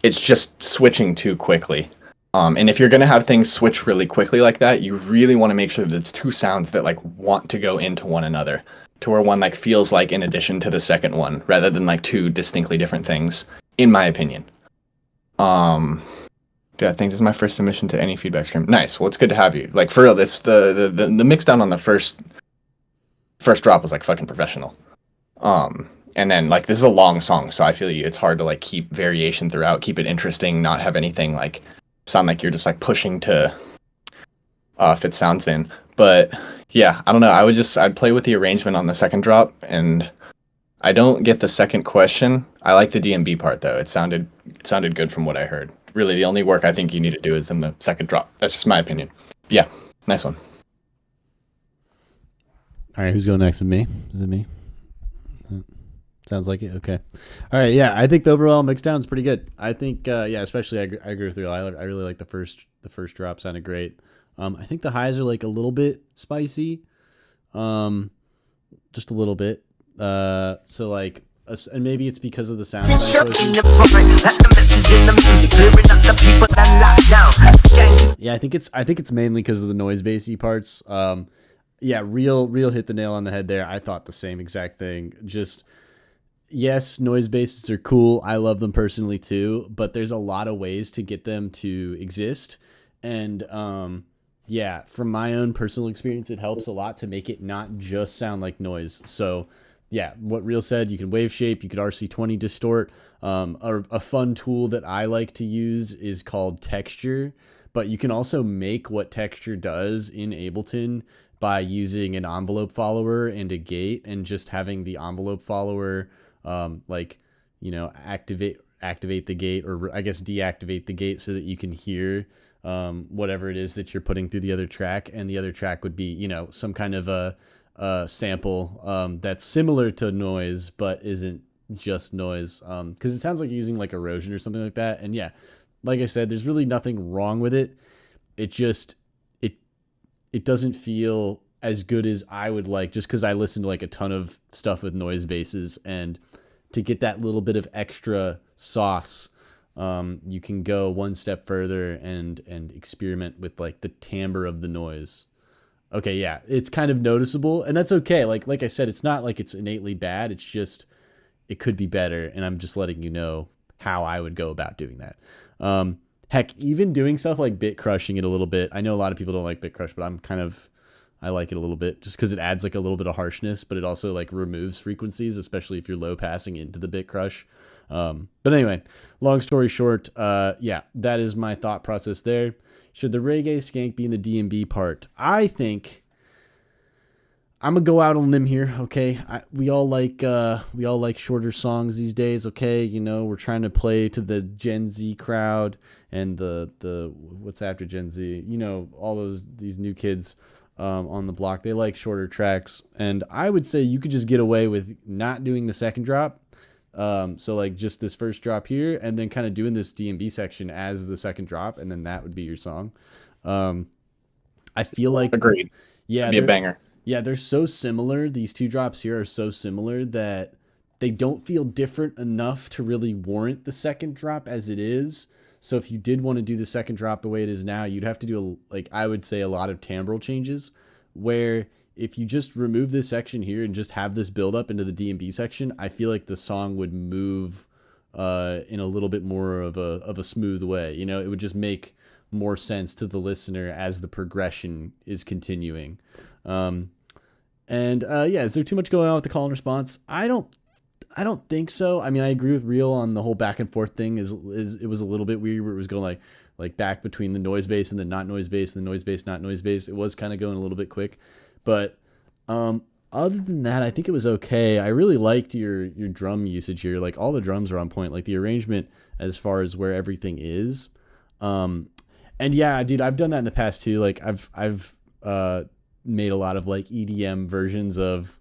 it's just switching too quickly. And if you're going to have things switch really quickly like that, you really want to make sure that it's two sounds that like want to go into one another, to where one like feels like in addition to the second one, rather than like two distinctly different things, in my opinion. Yeah, I think this is my first submission to any feedback stream. Nice. Well, it's good to have you. Like for real, this the mix down on the first drop was like fucking professional. And then like this is a long song, so I feel you. It's hard to like keep variation throughout, keep it interesting, not have anything like sound like you're just like pushing to fit sounds in. But yeah, I don't know. I'd play with the arrangement on the second drop, and I don't get the second question. I like the DMB part though. It sounded good from what I heard. Really, the only work I think you need to do is in the second drop. That's just my opinion. Yeah, nice one. All right, who's going next? Me? Is it me? Sounds like it. Okay. All right. Yeah, I think the overall mix down is pretty good. I think, yeah, especially I agree with you. I really like the first drop. Sounded great. I think the highs are like a little bit spicy, just a little bit. So like, and maybe it's because of the sound. Yeah, I think it's mainly because of the noise bassy parts. Yeah, real hit the nail on the head there. I thought the same exact thing. Just, yes, noise basses are cool. I love them personally too, but there's a lot of ways to get them to exist. And yeah, from my own personal experience, it helps a lot to make it not just sound like noise. So yeah, what Real said, you can wave shape, you could RC20 distort. A fun tool that I like to use is called texture, but you can also make what texture does in Ableton by using an envelope follower and a gate, and just having the envelope follower like, you know, activate the gate, or I guess deactivate the gate, so that you can hear whatever it is that you're putting through the other track. And the other track would be, you know, some kind of a sample that's similar to noise but isn't just noise, because it sounds like you're using like erosion or something like that. And yeah, like I said, there's really nothing wrong with it. It just it doesn't feel as good as I would like, just because I listen to like a ton of stuff with noise basses, and to get that little bit of extra sauce you can go one step further and experiment with like the timbre of the noise. Okay, yeah, it's kind of noticeable, and that's okay. Like I said, it's not like it's innately bad. It's just it could be better, and I'm just letting you know how I would go about doing that. Heck, even doing stuff like bit crushing it a little bit. I know a lot of people don't like bit crush, but I like it a little bit just because it adds like a little bit of harshness, but it also like removes frequencies, especially if you're low passing into the bit crush. But anyway, long story short, yeah, that is my thought process there. Should the reggae skank be in the D&B part? I think I'm gonna go out on a limb here. Okay, we all like shorter songs these days. Okay, you know, we're trying to play to the Gen Z crowd and the what's after Gen Z. You know, all these new kids on the block. They like shorter tracks, and I would say you could just get away with not doing the second drop. So like just this first drop here, and then kind of doing this D&B section as the second drop, and then that would be your song. I feel like Agreed. yeah, That'd be a banger. yeah, they're so similar. These two drops here are so similar that they don't feel different enough to really warrant the second drop as it is. So if you did want to do the second drop the way it is now, you'd have to do I would say a lot of timbral changes, where if you just remove this section here and just have this build up into the D&B section, I feel like the song would move in a little bit more of a smooth way. You know, it would just make more sense to the listener as the progression is continuing. Yeah, is there too much going on with the call and response? I don't think so. I mean, I agree with Real on the whole back and forth thing. Is it was a little bit weird where it was going like back between the noise bass and the not noise bass and the noise bass not noise bass. It was kind of going a little bit quick, but other than that, I think it was okay. I really liked your drum usage here. Like all the drums are on point. Like the arrangement as far as where everything is. And yeah, dude, I've done that in the past too. Like I've made a lot of like EDM versions of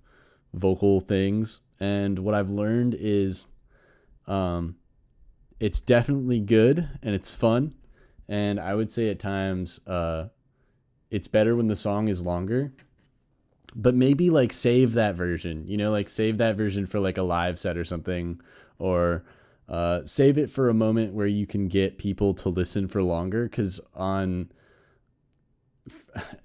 vocal things, and what I've learned is it's definitely good and it's fun, and I would say at times it's better when the song is longer, but maybe like save that version, you know, like save that version for like a live set or something, or save it for a moment where you can get people to listen for longer, because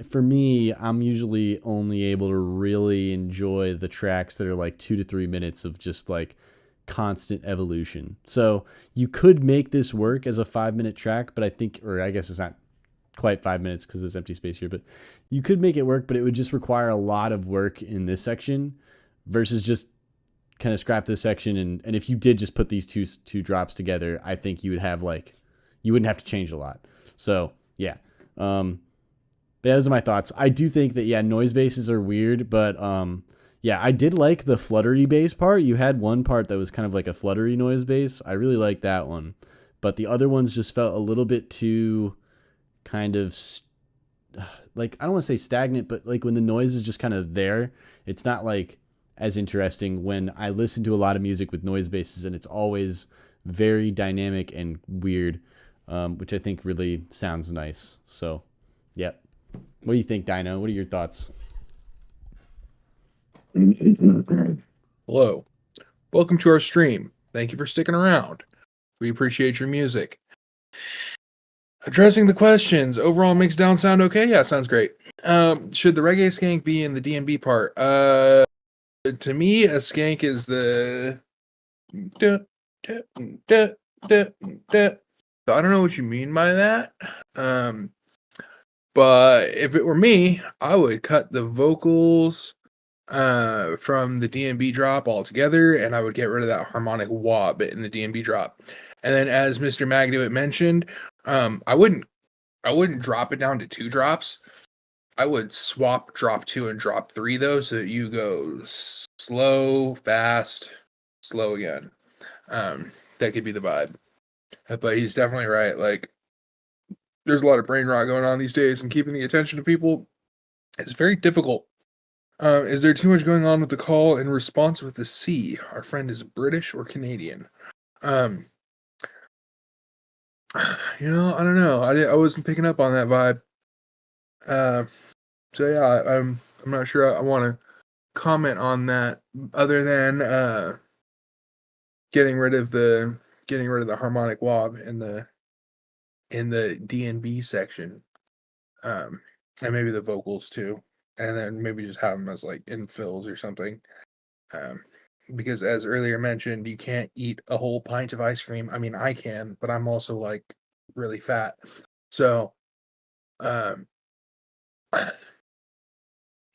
for me, I'm usually only able to really enjoy the tracks that are like 2 to 3 minutes of just like constant evolution. So you could make this work as a 5-minute track, but I think, or I guess it's not quite 5 minutes because there's empty space here, but you could make it work, but it would just require a lot of work in this section versus just kind of scrap this section. And if you did just put these two drops together, I think you would have you wouldn't have to change a lot. So yeah. Those are my thoughts. I do think that, yeah, noise basses are weird, but yeah, I did like the fluttery bass part. You had one part that was kind of like a fluttery noise bass. I really liked that one, but the other ones just felt a little bit too kind of like, I don't want to say stagnant, but like when the noise is just kind of there, it's not like as interesting. When I listen to a lot of music with noise basses, and it's always very dynamic and weird, which I think really sounds nice. So, yeah. What do you think, Dino? What are your thoughts? Hello. Welcome to our stream. Thank you for sticking around. We appreciate your music. Addressing the questions. Overall mix down sound okay? Yeah, sounds great. Should the reggae skank be in the D&B part? To me, a skank is the I don't know what you mean by that. But if it were me, I would cut the vocals from the D&B drop altogether, and I would get rid of that harmonic wah bit in the D&B drop. And then, as Mr. Magdewitt mentioned, I wouldn't drop it down to 2 drops. I would swap drop 2 and drop 3 though, so that you go slow, fast, slow again. That could be the vibe. But he's definitely right. Like, there's a lot of brain rot going on these days, and keeping the attention of people is very difficult. Is there too much going on with the call and response with the C? Our friend is British or Canadian. You know, I don't know. I wasn't picking up on that vibe. So yeah, I'm not sure I want to comment on that, other than getting rid of the getting rid of the harmonic wob in the D&B section, and maybe the vocals too, and then maybe just have them as like infills or something. Because as earlier mentioned, you can't eat a whole pint of ice cream. I mean, I can, but I'm also like really fat, so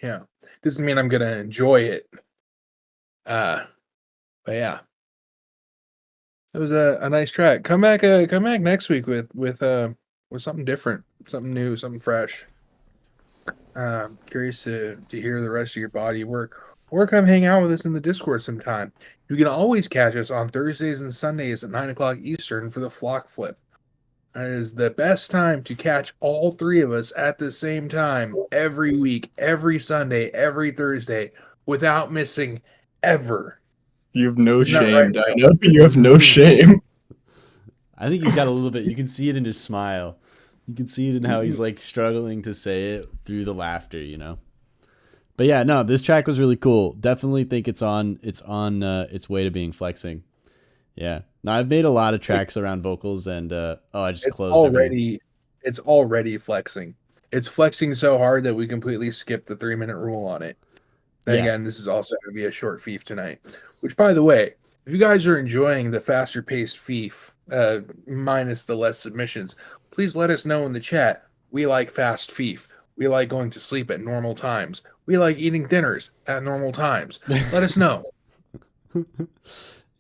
yeah, doesn't mean I'm gonna enjoy it. But yeah, it was a nice track. Come back next week with something different, something new, something fresh. Curious to hear the rest of your body of work, or come hang out with us in the Discord sometime. You can always catch us on Thursdays and Sundays at 9 o'clock Eastern for the Flock Flip. That is the best time to catch all three of us at the same time every week, every Sunday, every Thursday, without missing ever. You have no Isn't that shame, right? Dino. You have no shame. I think he's got a little bit. You can see it in his smile. You can see it in how he's like struggling to say it through the laughter, you know. But yeah, no, this track was really cool. Definitely think it's on its way to being flexing. Yeah. No, I've made a lot of tracks around vocals, and I just closed everything. It's already flexing. It's flexing so hard that we completely skipped the 3-minute rule on it. Then Yeah. again, this is also going to be a short Feef tonight. Which, by the way, if you guys are enjoying the faster paced Feef, minus the less submissions, please let us know in the chat. We like fast Feef. We like going to sleep at normal times. We like eating dinners at normal times. Let us know.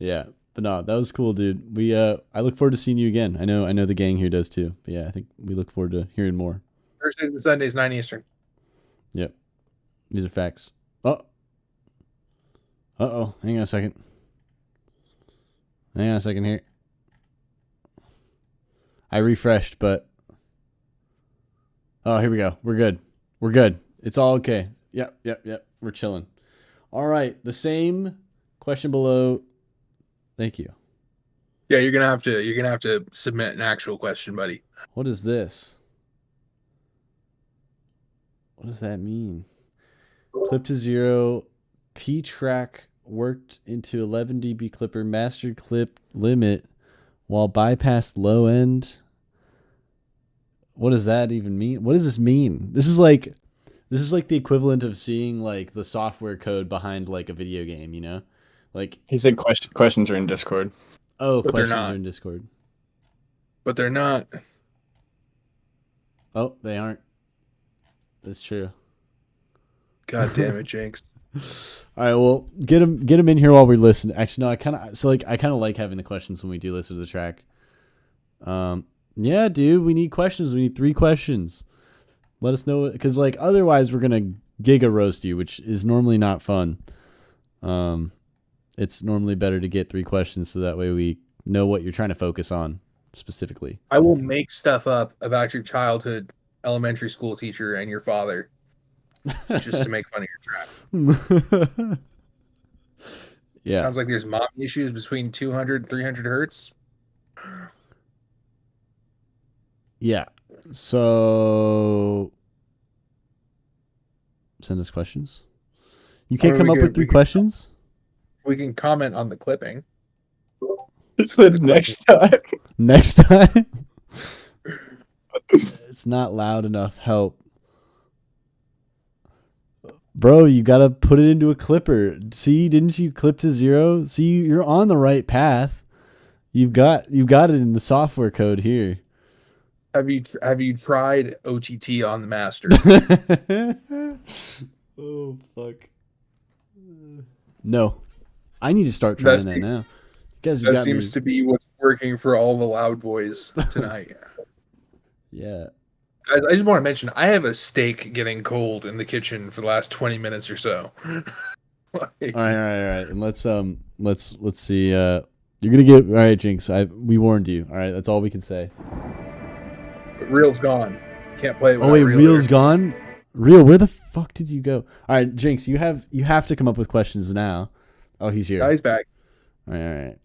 Yeah. But no, that was cool, dude. We I look forward to seeing you again. I know the gang here does too. But yeah, I think we look forward to hearing more. Thursdays and Sundays, 9 Eastern. Yep. These are facts. Oh. Uh-oh. Hang on a second. Hang on a second here. I refreshed, but oh, here we go. We're good. We're good. It's all okay. Yep. We're chilling. All right. The same question below. Thank you. Yeah, you're gonna have to submit an actual question, buddy. What is this? What does that mean? Clip to 0. P track worked into 11 dB clipper, mastered clip limit while bypassed low end. What does that even mean? What does this mean? This is like the equivalent of seeing like the software code behind like a video game, you know? Like He said questions are in Discord. oh, But they're questions not. are in Discord. But they're not. Oh, they aren't. That's true. God damn it, Jinx. All right, well, get him in here while we listen. Actually, no, I kind of like having the questions when we do listen to the track. Yeah, dude, we need questions. We need 3 questions. Let us know, because like otherwise we're gonna giga roast you, which is normally not fun. It's normally better to get 3 questions so that way we know what you're trying to focus on specifically. I will make stuff up about your childhood elementary school teacher and your father just to make fun of your track. Yeah. Sounds like there's mom issues between 200 and 300 hertz. Yeah. So send us questions. You can't Or come we up could- with 3 questions? We can comment on the clipping. He said next time. Next time? It's not loud enough. Help. Bro, you gotta put it into a clipper. See, didn't you clip to 0? See, you're on the right path. You've got it in the software code here. Have you tried OTT on the master? Oh fuck. No. I need to start trying that now. You guys That got seems me. to be what's working for all the loud boys tonight. Yeah. I just want to mention I have a steak getting cold in the kitchen for the last 20 minutes or so. All right. And let's see. You're gonna get all right, Jinx. We warned you. All right, that's all we can say. Reel's gone. Can't play it. Oh wait, Reel Reel's here. gone. Reel, where the fuck did you go? All right, Jinx, you have to come up with questions now. Oh, he's here. Guy's back. All right.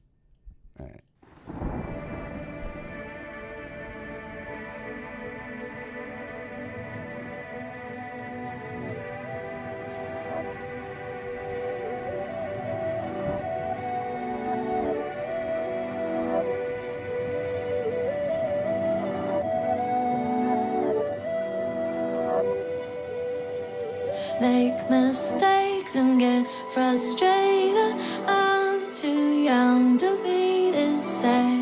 make mistakes and get frustrated. I'm too young to be this sad.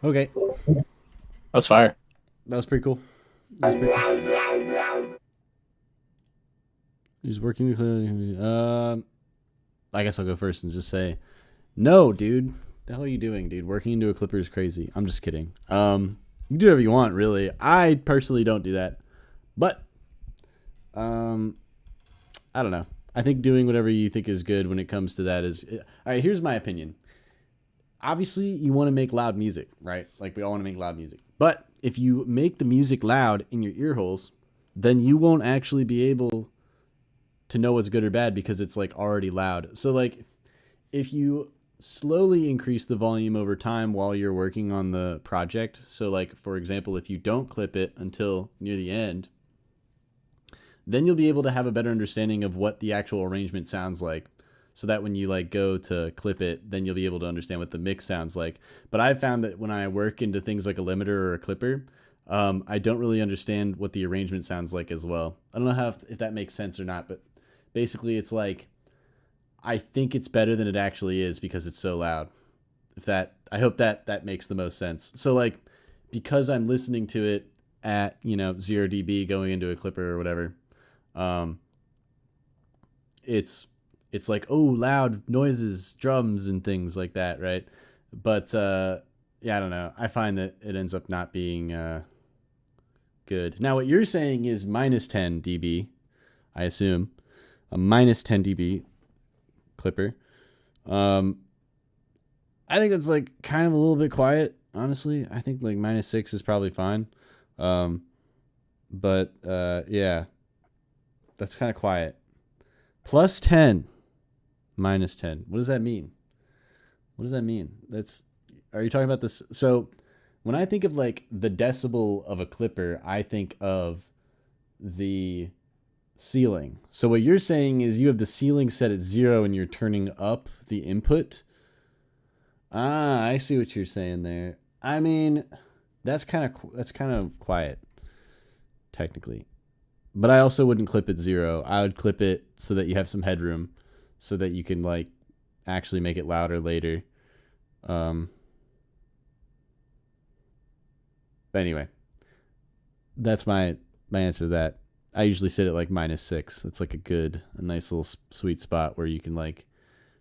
Okay, That's fire. that was pretty cool. He's working. I guess I'll go first and just say, no, dude. The hell are you doing, dude? Working into a clipper is crazy. I'm just kidding. You can do whatever you want, really. I personally don't do that, but I don't know. I think doing whatever you think is good when it comes to that is all right. Here's my opinion. Obviously, you want to make loud music, right? Like we all want to make loud music. But if you make the music loud in your ear holes, then you won't actually be able to know what's good or bad because it's like already loud. So like if you slowly increase the volume over time while you're working on the project, so like for example, if you don't clip it until near the end, then you'll be able to have a better understanding of what the actual arrangement sounds like. So that when you like go to clip it, then you'll be able to understand what the mix sounds like. But I've found that when I work into things like a limiter or a clipper, I don't really understand what the arrangement sounds like as well. I don't know if that makes sense or not, but basically it's like I think it's better than it actually is because it's so loud. I hope that makes the most sense. So like because I'm listening to it at 0 dB going into a clipper or whatever, it's like, oh, loud noises, drums and things like that, right? But yeah, I don't know. I find that it ends up not being good. Now, what you're saying is minus 10 dB, I assume. A minus 10 dB clipper. I think that's like kind of a little bit quiet, honestly. I think like minus 6 is probably fine. But yeah, that's kind of quiet. Plus 10. Minus 10. What does that mean? What does that mean? Are you talking about this? So when I think of like the decibel of a clipper, I think of the ceiling. So what you're saying is you have the ceiling set at 0 and you're turning up the input. I see what you're saying there. I mean, that's kind of quiet, technically. But I also wouldn't clip it 0. I would clip it so that you have some headroom, so that you can like actually make it louder later. Anyway, that's my answer to that. I usually sit at like minus 6. It's like a nice little sweet spot where you can like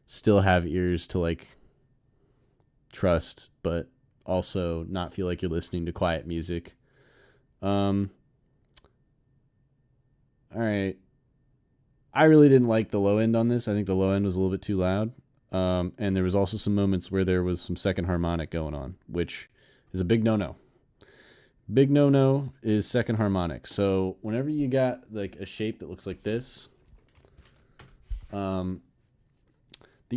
still have ears to like trust, but also not feel like you're listening to quiet music. All right. I really didn't like the low end on this. I think the low end was a little bit too loud. And there was also some moments where there was some second harmonic going on, which is a big no-no. Big no-no is second harmonic. So whenever you got like a shape that looks like this, the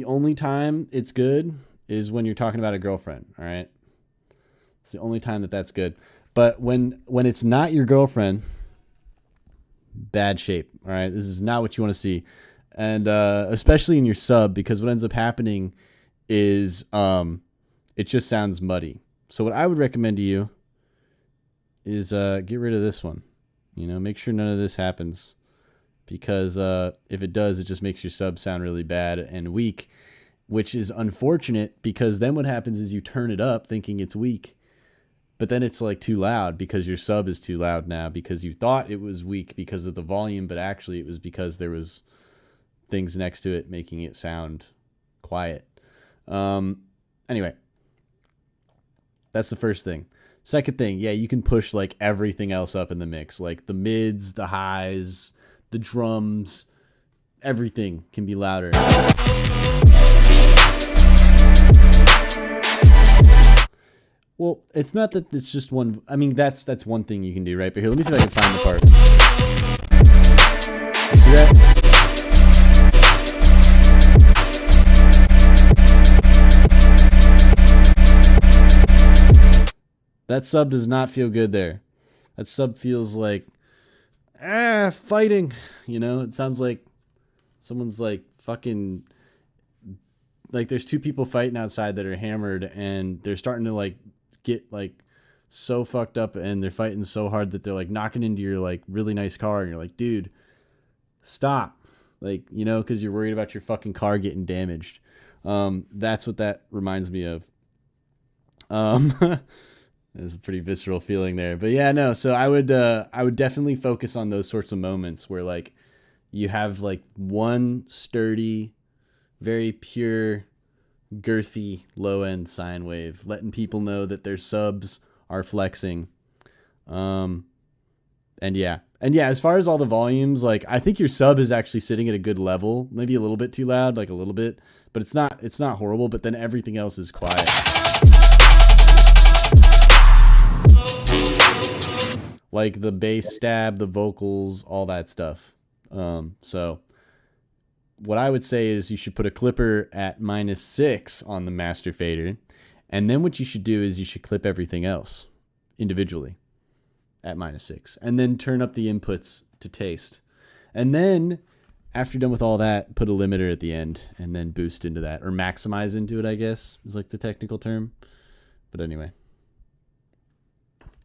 only time it's good is when you're talking about a girlfriend. All right, it's the only time that that's good. But when it's not your girlfriend, bad shape. All right, this is not what you want to see, and especially in your sub, because what ends up happening is it just sounds muddy. So what I would recommend to you is get rid of this one. Make sure none of this happens, because if it does, it just makes your sub sound really bad and weak, which is unfortunate, because then what happens is you turn it up thinking it's weak, but then it's like too loud because your sub is too loud now, because you thought it was weak because of the volume, but actually it was because there was things next to it making it sound quiet. Anyway, that's the first thing. Second thing, yeah, you can push like everything else up in the mix, like the mids, the highs, the drums, everything can be louder. Well, it's not that it's just one. I mean, that's one thing you can do, right? But here, let me see if I can find the part. You see that? That sub does not feel good there. That sub feels like, fighting. It sounds like someone's like fucking, like there's two people fighting outside that are hammered, and they're starting to like get like so fucked up, and they're fighting so hard that they're like knocking into your like really nice car, and you're like, dude, stop. Like, because you're worried about your fucking car getting damaged. That's what that reminds me of. It's a pretty visceral feeling there, but yeah, no. So I would definitely focus on those sorts of moments where like you have like one sturdy, very pure, girthy low end sine wave, letting people know that their subs are flexing. And yeah, as far as all the volumes, like I think your sub is actually sitting at a good level, maybe a little bit too loud, like a little bit, but it's not horrible. But then everything else is quiet. Like the bass stab, the vocals, all that stuff. So what I would say is you should put a clipper at -6 on the master fader. And then what you should do is you should clip everything else individually at -6. And then turn up the inputs to taste. And then after you're done with all that, put a limiter at the end and then boost into that, or maximize into it, I guess is like the technical term. But anyway.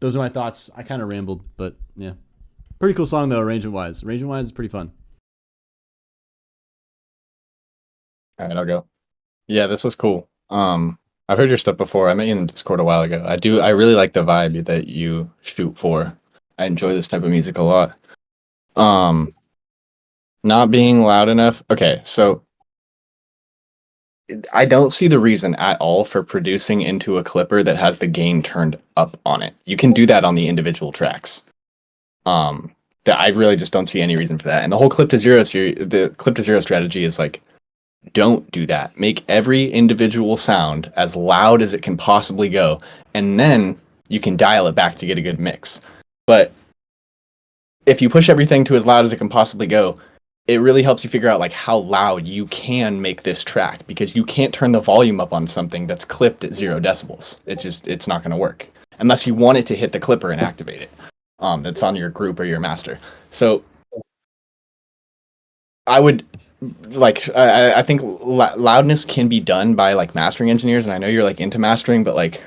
Those are my thoughts. I kind of rambled, but yeah. Pretty cool song, though, arrangement-wise. Arrangement-wise, it's pretty fun. All right, I'll go. Yeah, this was cool. I've heard your stuff before. I met you in Discord a while ago. I really like the vibe that you shoot for. I enjoy this type of music a lot. Not being loud enough. Okay, so I don't see the reason at all for producing into a clipper that has the gain turned up on it. You can do that on the individual tracks. That I really just don't see any reason for that. And the whole clip to zero strategy is like, don't do that. Make every individual sound as loud as it can possibly go, and then you can dial it back to get a good mix. But if you push everything to as loud as it can possibly go, it really helps you figure out like how loud you can make this track, because you can't turn the volume up on something that's clipped at 0 decibels. It's not going to work unless you want it to hit the clipper and activate it. That's on your group or your master. So I would like, I think loudness can be done by like mastering engineers. And I know you're like into mastering, but like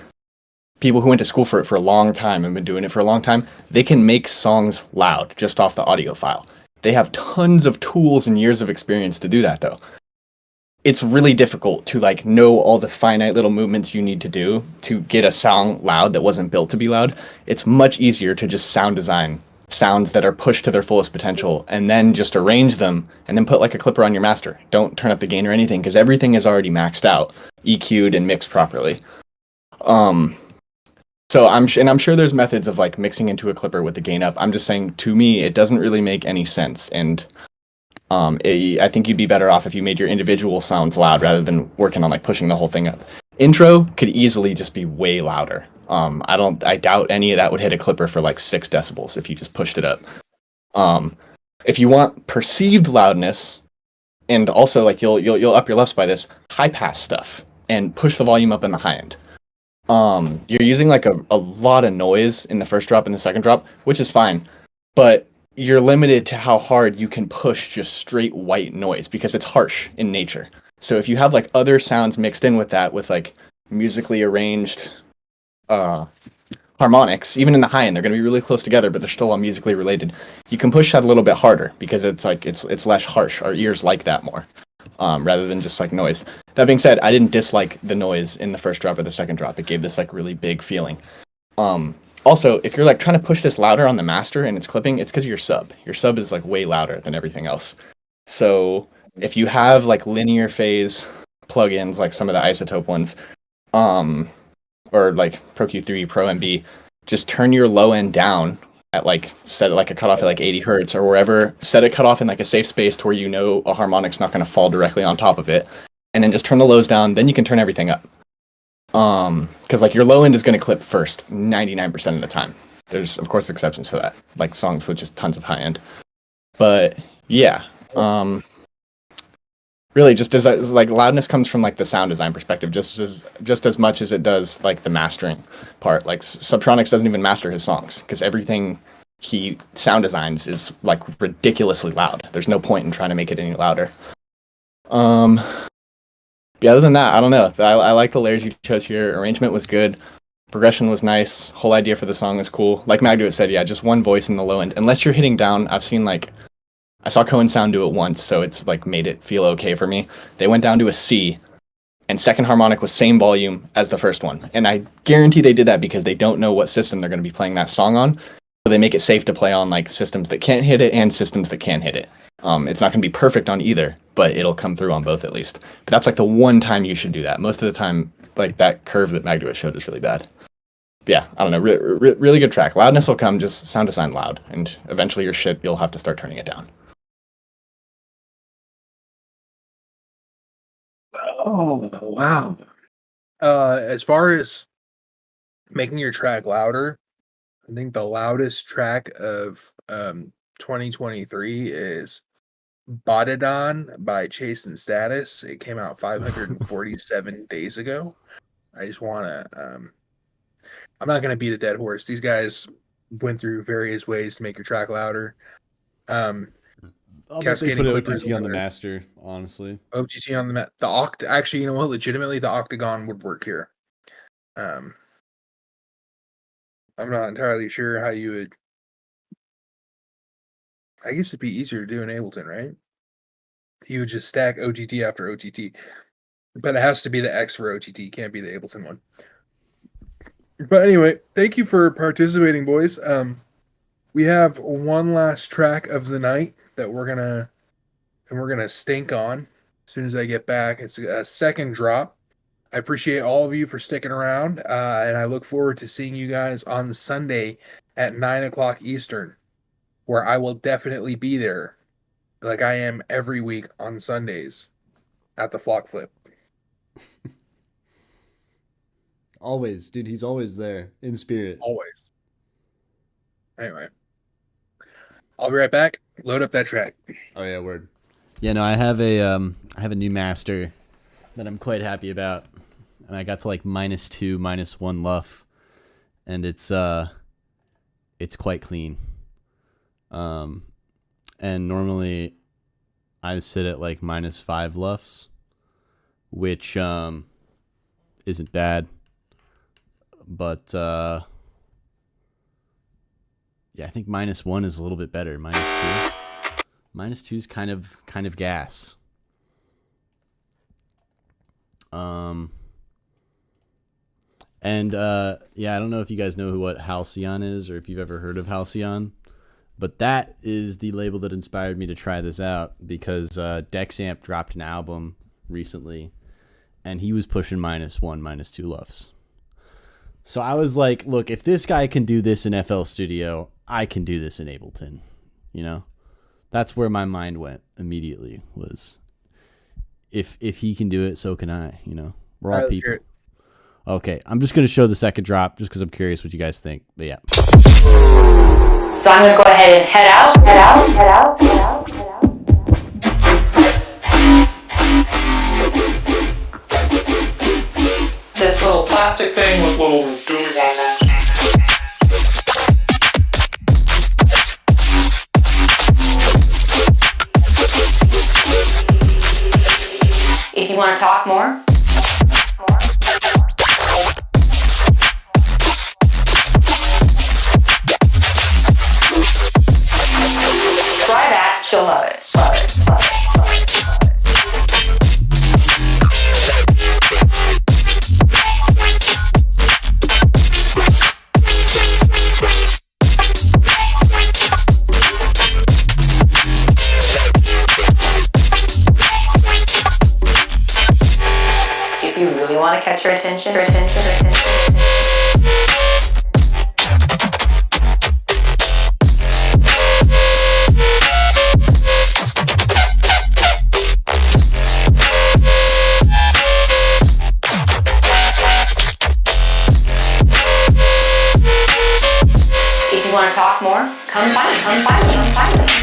people who went to school for it for a long time and been doing it for a long time, they can make songs loud just off the audio file. They have tons of tools and years of experience to do that, though. It's really difficult to like know all the finite little movements you need to do to get a song loud that wasn't built to be loud. It's much easier to just sound design sounds that are pushed to their fullest potential and then just arrange them and then put like a clipper on your master. Don't turn up the gain or anything, because everything is already maxed out, EQ'd and mixed properly. So I'm sure there's methods of like mixing into a clipper with the gain up. I'm just saying, to me, it doesn't really make any sense. And I think you'd be better off if you made your individual sounds loud rather than working on like pushing the whole thing up. Intro could easily just be way louder. I doubt any of that would hit a clipper for like 6 decibels if you just pushed it up. If you want perceived loudness, and also like you'll up your lefts by this, high pass stuff. and push the volume up in the high end. You're using like a lot of noise in the first drop and the second drop, which is fine, but you're limited to how hard you can push just straight white noise because it's harsh in nature. So if you have like other sounds mixed in with that, with like musically arranged harmonics, even in the high end, they're going to be really close together, but they're still all musically related. You can push that a little bit harder because it's like it's less harsh. Our ears like that more, rather than just like noise. That being said, I didn't dislike the noise in the first drop or the second drop. It gave this like really big feeling. Also, if you're like trying to push this louder on the master and it's clipping, it's because of your sub. Your sub is like way louder than everything else. So if you have like linear phase plugins, like some of the isotope ones, or like Pro Q3, Pro MB, just turn your low end down at like, set it like a cutoff at like 80 hertz or wherever, set it cut off in like a safe space to where you know a harmonic's not going to fall directly on top of it, and then just turn the lows down, then you can turn everything up. Because like your low end is going to clip first 99% of the time. There's of course exceptions to that, like songs with just tons of high end. But yeah, really just as like loudness comes from like the sound design perspective just as much as it does like the mastering part. Like Subtronics doesn't even master his songs because everything he sound designs is like ridiculously loud. There's no point in trying to make it any louder. Yeah, other than that, I don't know. I like the layers you chose here. Arrangement was good. Progression was nice. Whole idea for the song was cool. Like Magduit said, yeah, just one voice in the low end. Unless you're hitting down, I saw Cohen Sound do it once, so it's like made it feel okay for me. They went down to a C, and second harmonic was same volume as the first one. And I guarantee they did that because they don't know what system they're going to be playing that song on. So they make it safe to play on like systems that can't hit it and systems that can hit it. It's not going to be perfect on either, but it'll come through on both at least. But that's like the one time you should do that. Most of the time, like that curve that Magduit showed is really bad. But yeah, I don't know. Really good track. Loudness will come, just sound design loud, and eventually your shit, you'll have to start turning it down. Oh, wow. As far as making your track louder, I think the loudest track of 2023 is Botadon by Chase and Status. It came out 547 days ago. I just want to I'm not going to beat a dead horse. These guys went through various ways to make your track louder. I'll bet they put OTT on the master, honestly. OTT on the actually, you know what? Legitimately, the Octagon would work here. I'm not entirely sure how you would. I guess it'd be easier to do in Ableton, right? You would just stack OTT after OTT, but it has to be the X for OTT. Can't be the Ableton one. But anyway, thank you for participating, boys. We have one last track of the night that we're gonna stink on as soon as I get back. It's a second drop. I appreciate all of you for sticking around, and I look forward to seeing you guys on Sunday at 9:00 Eastern, where I will definitely be there, like I am every week on Sundays at the Flock Flip. Always, dude. He's always there in spirit. Always. Anyway, I'll be right back. Load up that track. Oh yeah, word. Yeah, no, I have a new master that I'm quite happy about, and I got to like -2, -1 luff, and it's quite clean. And normally I sit at like -5 luffs, which isn't bad, but yeah, I think -1 is a little bit better. -2. -2 is kind of gas. And yeah, I don't know if you guys know what Halcyon is or if you've ever heard of Halcyon, but that is the label that inspired me to try this out because Dexamp dropped an album recently and he was pushing -1, -2 luffs. So I was like, look, if this guy can do this in FL Studio, I can do this in Ableton. You know? That's where my mind went immediately, was if he can do it, so can I, you know. We're all people. Okay, I'm just going to show the second drop just because I'm curious what you guys think. But yeah. So I'm going to go ahead and head out. want to talk more? Try that, she'll love it. Love it, love it, love it, love it. If you really want to catch her attention, if you want to talk more, come find me, come find me, come find me, come find me.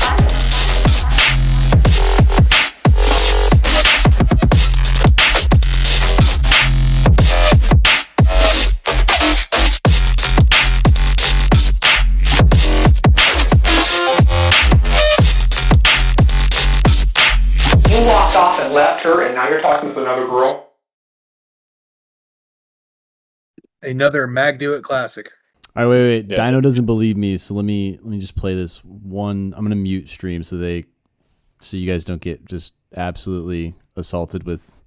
You walked off and left her, and now you're talking with another girl? Another Mag Do It classic. All right, wait. Yeah. Dino doesn't believe me, so let me just play this one. I'm gonna mute stream so you guys don't get just absolutely assaulted with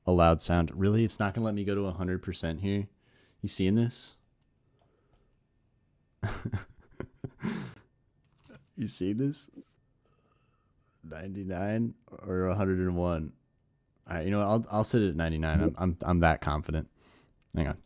a loud sound. Really, it's not gonna let me go to 100% here. You seeing this? You see this? 99 or 101? All right, you know what? I'll sit it at 99. I'm that confident. Hang on.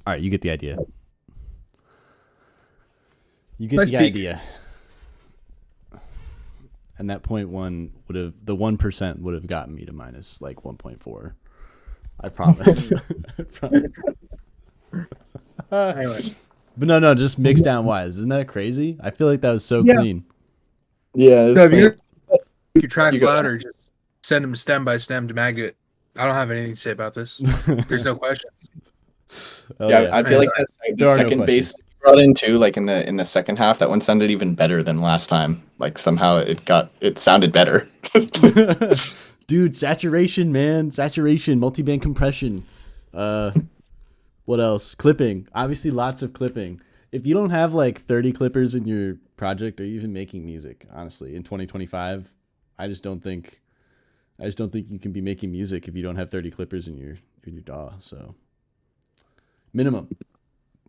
All right, you get the idea. You get Nice the peek. idea. And that 0.1 would have, the 1% would have gotten me to minus like 1.4. I promise. I promise. Anyway, But no, just mix down wise. Isn't that crazy? I feel like that was so Yeah. clean. Yeah, so if you make your tracks You go. louder, just send them stem by stem to Mag Do It. I don't have anything to say about this. There's no question. Oh, yeah, I feel like that's like, There the are no second bass questions. that you brought in too. Like in the second half, that one sounded even better than last time. Like somehow it sounded better. Dude, saturation, man. Saturation, multiband compression. What else? Clipping. Obviously lots of clipping. If you don't have like 30 clippers in your project, are you even making music, honestly, in 2025? I just don't think you can be making music if you don't have 30 clippers in your DAW. So minimum.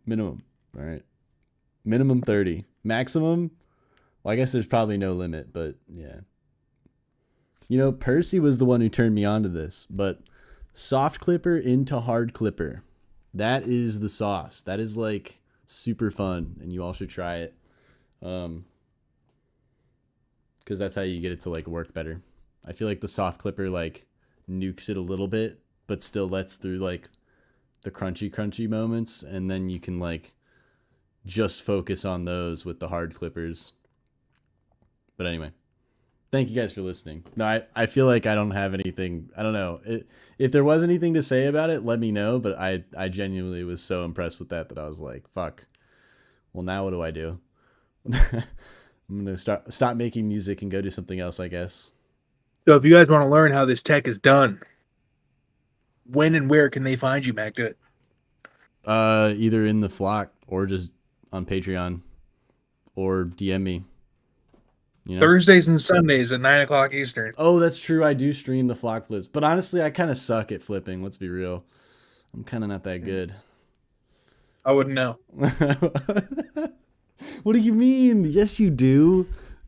All right. Minimum 30. Maximum, well, I guess there's probably no limit, but yeah. You know, Percy was the one who turned me on to this, but soft clipper into hard clipper. That is the sauce. That is like super fun, and you all should try it. Because that's how you get it to like work better. I feel like the soft clipper like nukes it a little bit, but still lets through like the crunchy moments, and then you can like just focus on those with the hard clippers. But anyway, thank you guys for listening. No, I feel like I don't have anything. I don't know. If there was anything to say about it, let me know. But I genuinely was so impressed with that I was like, fuck. Well, now what do I do? I'm going to stop making music and go do something else, I guess. So if you guys want to learn how this tech is done, when and where can they find you, Mag Do It? Either in the flock or just on Patreon or DM me. You know? Thursdays and Sundays at 9 o'clock Eastern. Oh, that's true. I do stream the flock flips, but honestly, I kind of suck at flipping. Let's be real. I'm kind of not that good. I wouldn't know. What do you mean? Yes, you do.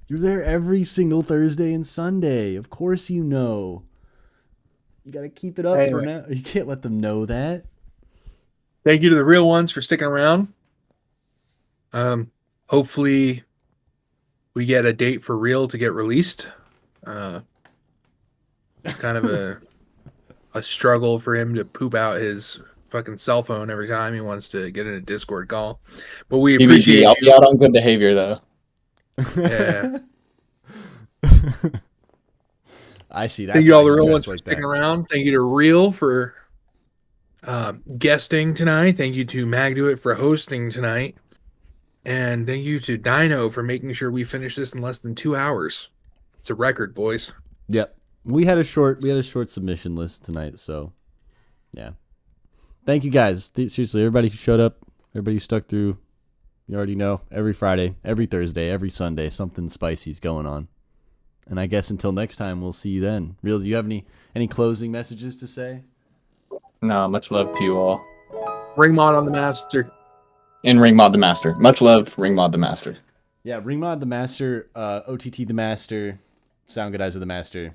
You're there every single Thursday and Sunday. Of course you know. You got to keep it up for Anyway. now. You can't let them know that. Thank you to the real ones for sticking around. Hopefully we get a date for real to get released. It's kind of a a struggle for him to poop out his fucking cell phone every time he wants to get in a Discord call. But we appreciate I'll be you. out on good behavior though. Yeah. I see. That's Thank you all the why he's real dressed ones for like sticking that. around. Thank you to Real for guesting tonight. Thank you to Magduit for hosting tonight. And thank you to Dino for making sure we finish this in less than 2 hours. It's a record, boys. Yep. We had a short submission list tonight, so yeah. Thank you guys. Seriously, everybody who showed up, everybody who stuck through. You already know, every Friday, every Thursday, every Sunday, something spicy's going on. And I guess until next time, we'll see you then. Real, do you have any closing messages to say? No, much love to you all. Ring mod on the master. And Ringmod the Master. Much love, Ringmod the Master. Yeah, Ringmod the Master, OTT the Master, Sound Godizer the Master,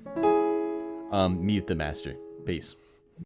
Mute the Master. Peace.